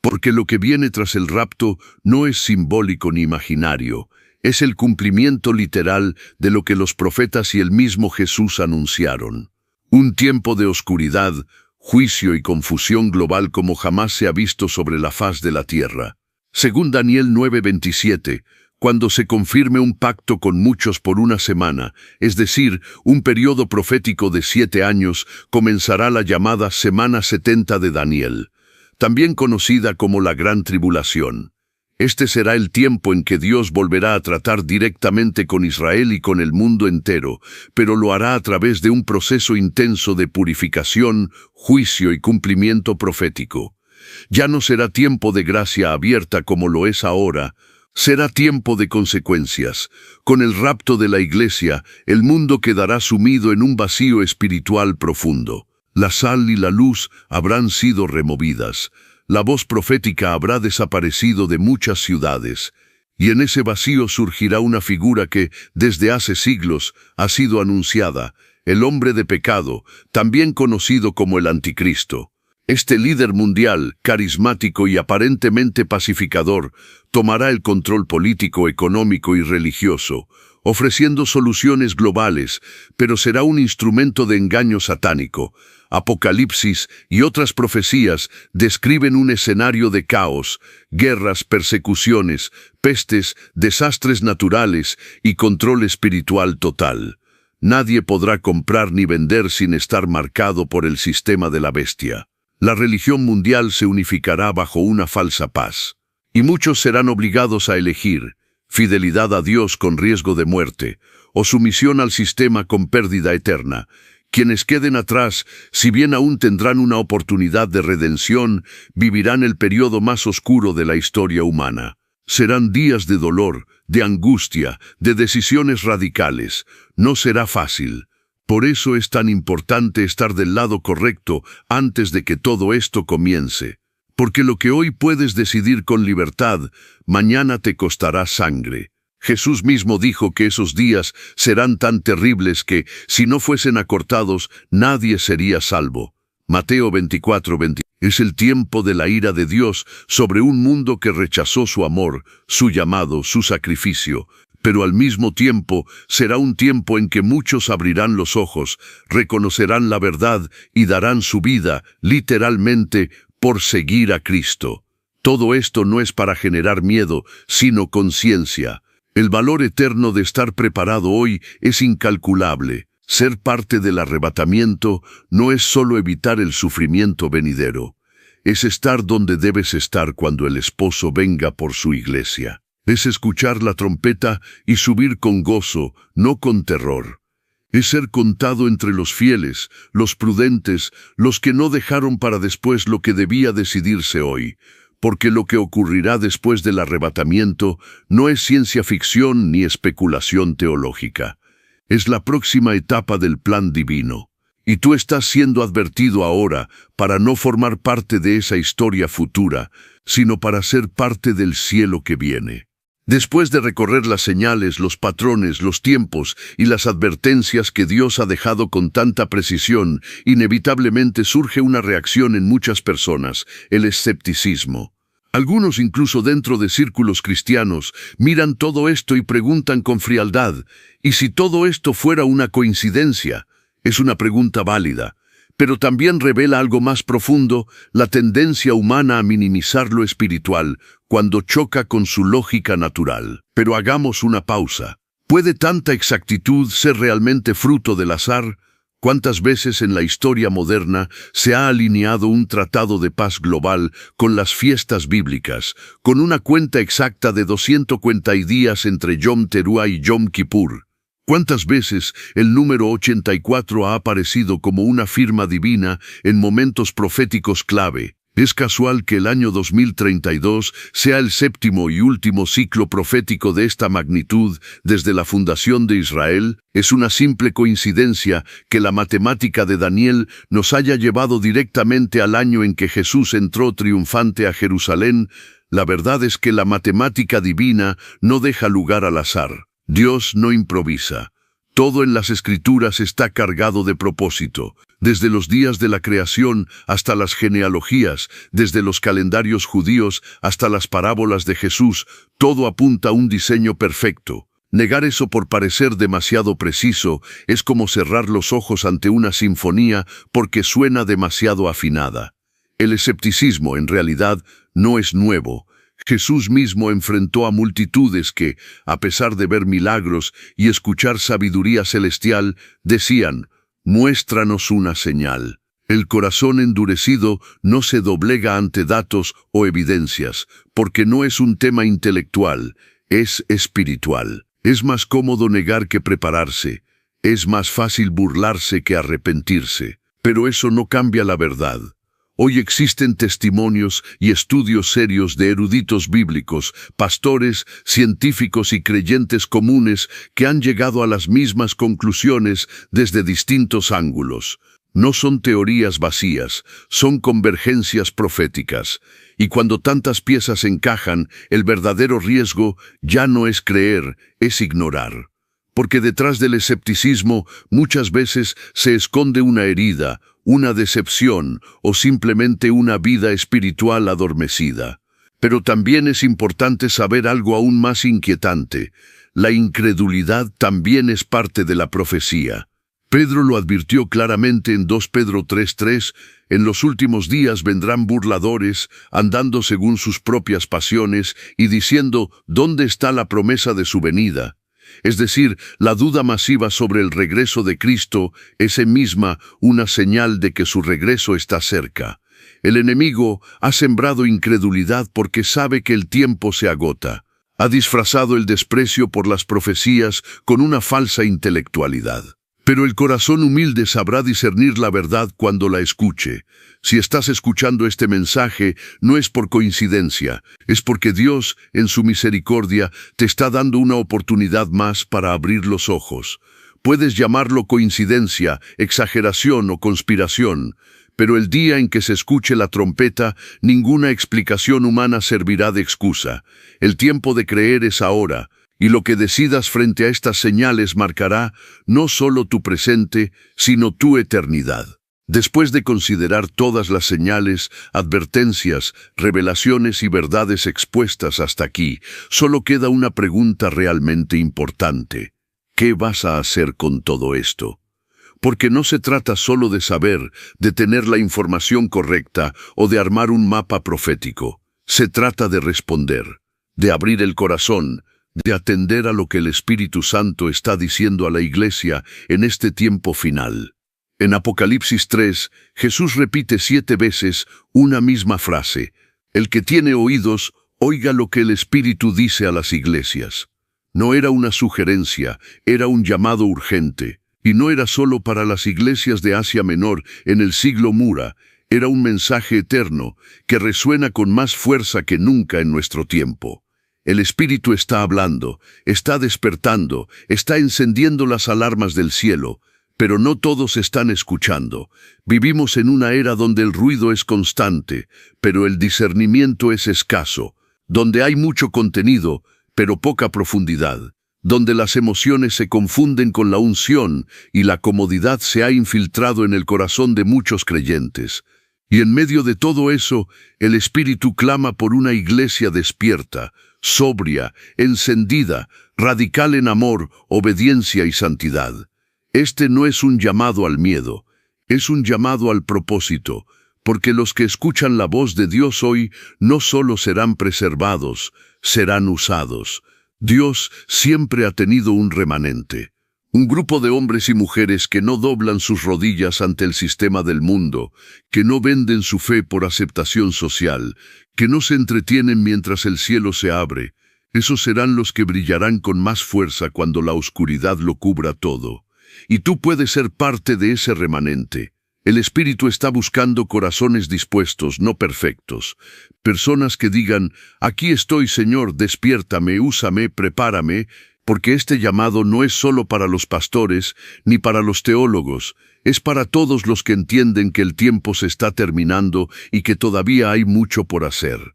Porque lo que viene tras el rapto no es simbólico ni imaginario, es el cumplimiento literal de lo que los profetas y el mismo Jesús anunciaron. Un tiempo de oscuridad, juicio y confusión global como jamás se ha visto sobre la faz de la tierra. Según Daniel 9:27, cuando se confirme un pacto con muchos por una semana, es decir, un periodo profético de 7 años, comenzará la llamada Semana 70 de Daniel, también conocida como la Gran Tribulación. Este será el tiempo en que Dios volverá a tratar directamente con Israel y con el mundo entero, pero lo hará a través de un proceso intenso de purificación, juicio y cumplimiento profético. Ya no será tiempo de gracia abierta como lo es ahora, será tiempo de consecuencias. Con el rapto de la iglesia, el mundo quedará sumido en un vacío espiritual profundo. La sal y la luz habrán sido removidas. La voz profética habrá desaparecido de muchas ciudades, y en ese vacío surgirá una figura que, desde hace siglos, ha sido anunciada, el hombre de pecado, también conocido como el Anticristo. Este líder mundial, carismático y aparentemente pacificador, tomará el control político, económico y religioso. ofreciendo soluciones globales, pero será un instrumento de engaño satánico. Apocalipsis y otras profecías describen un escenario de caos, guerras, persecuciones, pestes, desastres naturales y control espiritual total. Nadie podrá comprar ni vender sin estar marcado por el sistema de la bestia. La religión mundial se unificará bajo una falsa paz. Y muchos serán obligados a elegir fidelidad a Dios con riesgo de muerte, o sumisión al sistema con pérdida eterna. Quienes queden atrás, si bien aún tendrán una oportunidad de redención, vivirán el periodo más oscuro de la historia humana. Serán días de dolor, de angustia, de decisiones radicales. No será fácil. Por eso es tan importante estar del lado correcto antes de que todo esto comience. Porque lo que hoy puedes decidir con libertad, mañana te costará sangre. Jesús mismo dijo que esos días serán tan terribles que, si no fuesen acortados, nadie sería salvo. Mateo 24:20. Es el tiempo de la ira de Dios sobre un mundo que rechazó su amor, su llamado, su sacrificio. Pero al mismo tiempo será un tiempo en que muchos abrirán los ojos, reconocerán la verdad y darán su vida, literalmente, por seguir a Cristo. Todo esto no es para generar miedo, sino conciencia. El valor eterno de estar preparado hoy es incalculable. Ser parte del arrebatamiento no es solo evitar el sufrimiento venidero. Es estar donde debes estar cuando el esposo venga por su iglesia. Es escuchar la trompeta y subir con gozo, no con terror. Es ser contado entre los fieles, los prudentes, los que no dejaron para después lo que debía decidirse hoy. Porque lo que ocurrirá después del arrebatamiento no es ciencia ficción ni especulación teológica. Es la próxima etapa del plan divino. Y tú estás siendo advertido ahora para no formar parte de esa historia futura, sino para ser parte del cielo que viene. Después de recorrer las señales, los patrones, los tiempos y las advertencias que Dios ha dejado con tanta precisión, inevitablemente surge una reacción en muchas personas, el escepticismo. Algunos, incluso dentro de círculos cristianos, miran todo esto y preguntan con frialdad, ¿y si todo esto fuera una coincidencia? Es una pregunta válida, pero también revela algo más profundo, la tendencia humana a minimizar lo espiritual cuando choca con su lógica natural. Pero hagamos una pausa. ¿Puede tanta exactitud ser realmente fruto del azar? ¿Cuántas veces en la historia moderna se ha alineado un tratado de paz global con las fiestas bíblicas, con una cuenta exacta de 250 días entre Yom Teruah y Yom Kippur? ¿Cuántas veces el número 84 ha aparecido como una firma divina en momentos proféticos clave? ¿Es casual que el año 2032 sea el séptimo y último ciclo profético de esta magnitud desde la fundación de Israel? ¿Es una simple coincidencia que la matemática de Daniel nos haya llevado directamente al año en que Jesús entró triunfante a Jerusalén? La verdad es que la matemática divina no deja lugar al azar. Dios no improvisa. Todo en las Escrituras está cargado de propósito. Desde los días de la creación hasta las genealogías, desde los calendarios judíos hasta las parábolas de Jesús, todo apunta a un diseño perfecto. Negar eso por parecer demasiado preciso es como cerrar los ojos ante una sinfonía porque suena demasiado afinada. El escepticismo, en realidad, no es nuevo. Jesús mismo enfrentó a multitudes que, a pesar de ver milagros y escuchar sabiduría celestial, decían, «Muéstranos una señal». El corazón endurecido no se doblega ante datos o evidencias, porque no es un tema intelectual, es espiritual. Es más cómodo negar que prepararse, es más fácil burlarse que arrepentirse, pero eso no cambia la verdad. Hoy existen testimonios y estudios serios de eruditos bíblicos, pastores, científicos y creyentes comunes que han llegado a las mismas conclusiones desde distintos ángulos. No son teorías vacías, son convergencias proféticas. Y cuando tantas piezas encajan, el verdadero riesgo ya no es creer, es ignorar. Porque detrás del escepticismo muchas veces se esconde una herida, una decepción o simplemente una vida espiritual adormecida. Pero también es importante saber algo aún más inquietante. la incredulidad también es parte de la profecía. Pedro lo advirtió claramente en 2 Pedro 3:3, en los últimos días vendrán burladores, andando según sus propias pasiones y diciendo, ¿dónde está la promesa de su venida? Es decir, la duda masiva sobre el regreso de Cristo es en misma una señal de que su regreso está cerca. El enemigo ha sembrado incredulidad porque sabe que el tiempo se agota. Ha disfrazado el desprecio por las profecías con una falsa intelectualidad. Pero el corazón humilde sabrá discernir la verdad cuando la escuche. Si estás escuchando este mensaje, no es por coincidencia, es porque Dios, en su misericordia, te está dando una oportunidad más para abrir los ojos. Puedes llamarlo coincidencia, exageración o conspiración, pero el día en que se escuche la trompeta, ninguna explicación humana servirá de excusa. El tiempo de creer es ahora. Y lo que decidas frente a estas señales marcará no solo tu presente, sino tu eternidad. Después de considerar todas las señales, advertencias, revelaciones y verdades expuestas hasta aquí, solo queda una pregunta realmente importante. ¿Qué vas a hacer con todo esto? Porque no se trata solo de saber, de tener la información correcta o de armar un mapa profético. Se trata de responder, de abrir el corazón, de atender a lo que el Espíritu Santo está diciendo a la Iglesia en este tiempo final. En Apocalipsis 3, Jesús repite 7 veces una misma frase. El que tiene oídos, oiga lo que el Espíritu dice a las iglesias. No era una sugerencia, era un llamado urgente. Y no era solo para las iglesias de Asia Menor en el siglo Mura, era un mensaje eterno que resuena con más fuerza que nunca en nuestro tiempo. El Espíritu está hablando, está despertando, está encendiendo las alarmas del cielo, pero no todos están escuchando. Vivimos en una era donde el ruido es constante, pero el discernimiento es escaso, donde hay mucho contenido, pero poca profundidad, donde las emociones se confunden con la unción y la comodidad se ha infiltrado en el corazón de muchos creyentes. Y en medio de todo eso, el Espíritu clama por una iglesia despierta, sobria, encendida, radical en amor, obediencia y santidad. Este no es un llamado al miedo, es un llamado al propósito, porque los que escuchan la voz de Dios hoy no solo serán preservados, serán usados. Dios siempre ha tenido un remanente. Un grupo de hombres y mujeres que no doblan sus rodillas ante el sistema del mundo, que no venden su fe por aceptación social, que no se entretienen mientras el cielo se abre. Esos serán los que brillarán con más fuerza cuando la oscuridad lo cubra todo. Y tú puedes ser parte de ese remanente. El Espíritu está buscando corazones dispuestos, no perfectos. Personas que digan, aquí estoy, Señor, despiértame, úsame, prepárame, porque este llamado no es solo para los pastores ni para los teólogos, es para todos los que entienden que el tiempo se está terminando y que todavía hay mucho por hacer.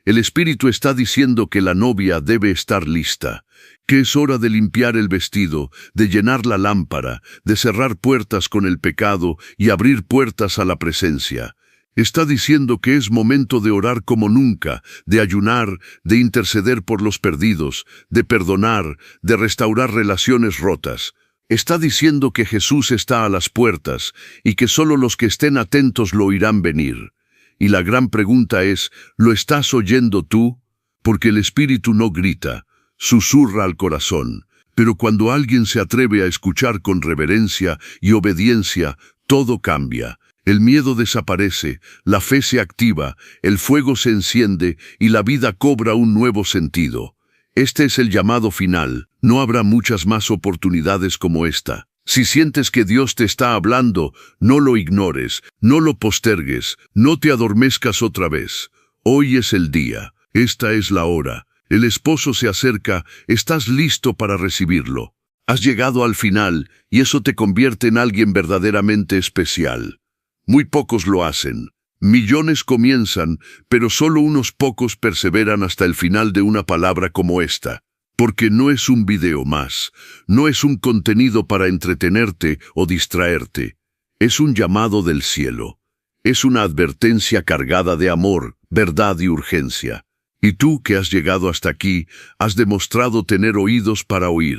El Espíritu está diciendo que la novia debe estar lista, que es hora de limpiar el vestido, de llenar la lámpara, de cerrar puertas con el pecado y abrir puertas a la presencia. Está diciendo que es momento de orar como nunca, de ayunar, de interceder por los perdidos, de perdonar, de restaurar relaciones rotas. Está diciendo que Jesús está a las puertas y que solo los que estén atentos lo oirán venir. Y la gran pregunta es, ¿lo estás oyendo tú? Porque el Espíritu no grita, susurra al corazón. Pero cuando alguien se atreve a escuchar con reverencia y obediencia, todo cambia. El miedo desaparece, la fe se activa, el fuego se enciende y la vida cobra un nuevo sentido. Este es el llamado final. No habrá muchas más oportunidades como esta. Si sientes que Dios te está hablando, no lo ignores, no lo postergues, no te adormezcas otra vez. Hoy es el día, esta es la hora. El esposo se acerca, estás listo para recibirlo. Has llegado al final y eso te convierte en alguien verdaderamente especial. Muy pocos lo hacen. Millones comienzan, pero solo unos pocos perseveran hasta el final de una palabra como esta. Porque no es un video más, no es un contenido para entretenerte o distraerte. Es un llamado del cielo. Es una advertencia cargada de amor, verdad y urgencia. Y tú que has llegado hasta aquí, has demostrado tener oídos para oír.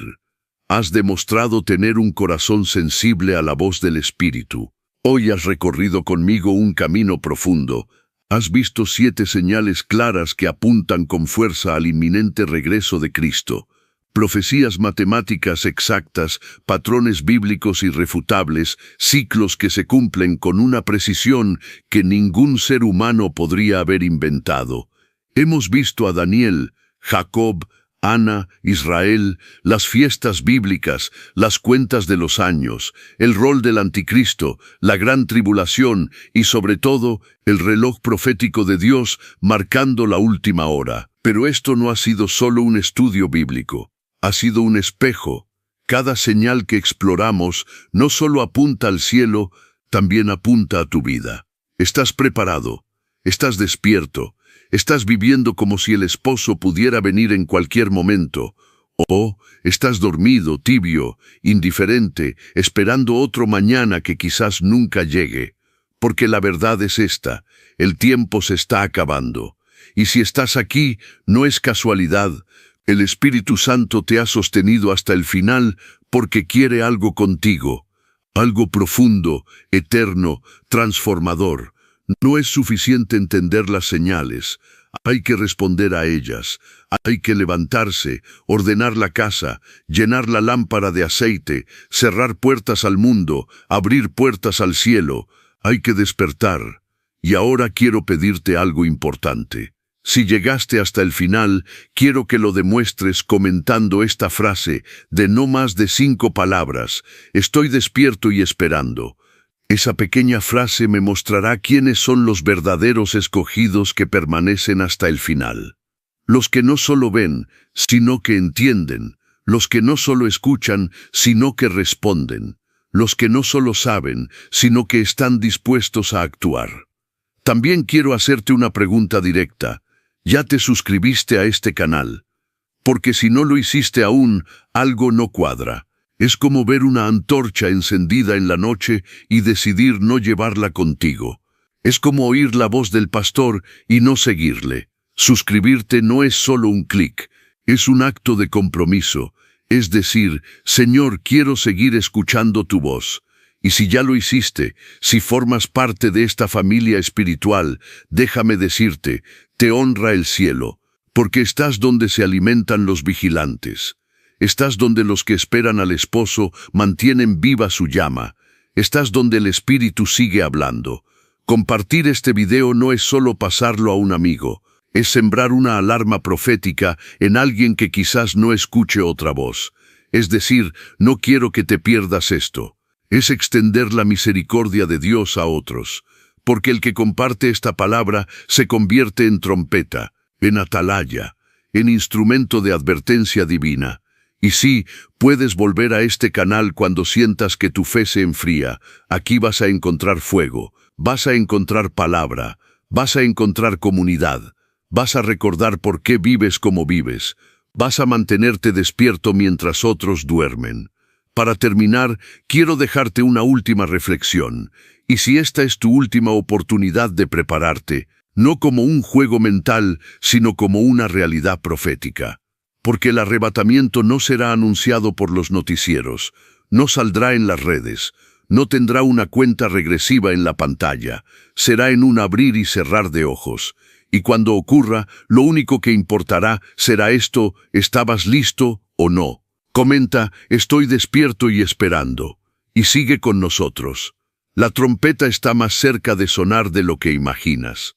Has demostrado tener un corazón sensible a la voz del Espíritu. Hoy has recorrido conmigo un camino profundo. Has visto 7 señales claras que apuntan con fuerza al inminente regreso de Cristo. Profecías matemáticas exactas, patrones bíblicos irrefutables, ciclos que se cumplen con una precisión que ningún ser humano podría haber inventado. Hemos visto a Daniel, Jacob, Ana, Israel, las fiestas bíblicas, las cuentas de los años, el rol del anticristo, la gran tribulación y, sobre todo, el reloj profético de Dios marcando la última hora. Pero esto no ha sido solo un estudio bíblico, ha sido un espejo. Cada señal que exploramos no solo apunta al cielo, también apunta a tu vida. ¿Estás preparado? ¿Estás despierto? ¿Estás viviendo como si el esposo pudiera venir en cualquier momento? ¿O estás dormido, tibio, indiferente, esperando otro mañana que quizás nunca llegue? Porque la verdad es esta, el tiempo se está acabando. Y si estás aquí, no es casualidad. El Espíritu Santo te ha sostenido hasta el final porque quiere algo contigo. Algo profundo, eterno, transformador. No es suficiente entender las señales, hay que responder a ellas, hay que levantarse, ordenar la casa, llenar la lámpara de aceite, cerrar puertas al mundo, abrir puertas al cielo, hay que despertar. Y ahora quiero pedirte algo importante. Si llegaste hasta el final, quiero que lo demuestres comentando esta frase de no más de 5 palabras. Estoy despierto y esperando. Esa pequeña frase me mostrará quiénes son los verdaderos escogidos que permanecen hasta el final. Los que no solo ven, sino que entienden. Los que no solo escuchan, sino que responden. Los que no solo saben, sino que están dispuestos a actuar. También quiero hacerte una pregunta directa. ¿Ya te suscribiste a este canal? Porque si no lo hiciste aún, algo no cuadra. Es como ver una antorcha encendida en la noche y decidir no llevarla contigo. Es como oír la voz del pastor y no seguirle. Suscribirte no es solo un clic, es un acto de compromiso. Es decir, Señor, quiero seguir escuchando tu voz. Y si ya lo hiciste, si formas parte de esta familia espiritual, déjame decirte, te honra el cielo, porque estás donde se alimentan los vigilantes. Estás donde los que esperan al esposo mantienen viva su llama. Estás donde el Espíritu sigue hablando. Compartir este video no es solo pasarlo a un amigo, es sembrar una alarma profética en alguien que quizás no escuche otra voz. Es decir, no quiero que te pierdas esto. Es extender la misericordia de Dios a otros, porque el que comparte esta palabra se convierte en trompeta, en atalaya, en instrumento de advertencia divina. Y sí, puedes volver a este canal cuando sientas que tu fe se enfría. Aquí vas a encontrar fuego, vas a encontrar palabra, vas a encontrar comunidad, vas a recordar por qué vives como vives, vas a mantenerte despierto mientras otros duermen. Para terminar, quiero dejarte una última reflexión. Y si esta es tu última oportunidad de prepararte, no como un juego mental, sino como una realidad profética. Porque el arrebatamiento no será anunciado por los noticieros, no saldrá en las redes, no tendrá una cuenta regresiva en la pantalla, será en un abrir y cerrar de ojos. Y cuando ocurra, lo único que importará será esto: ¿estabas listo o no? Comenta, estoy despierto y esperando. Y sigue con nosotros. La trompeta está más cerca de sonar de lo que imaginas.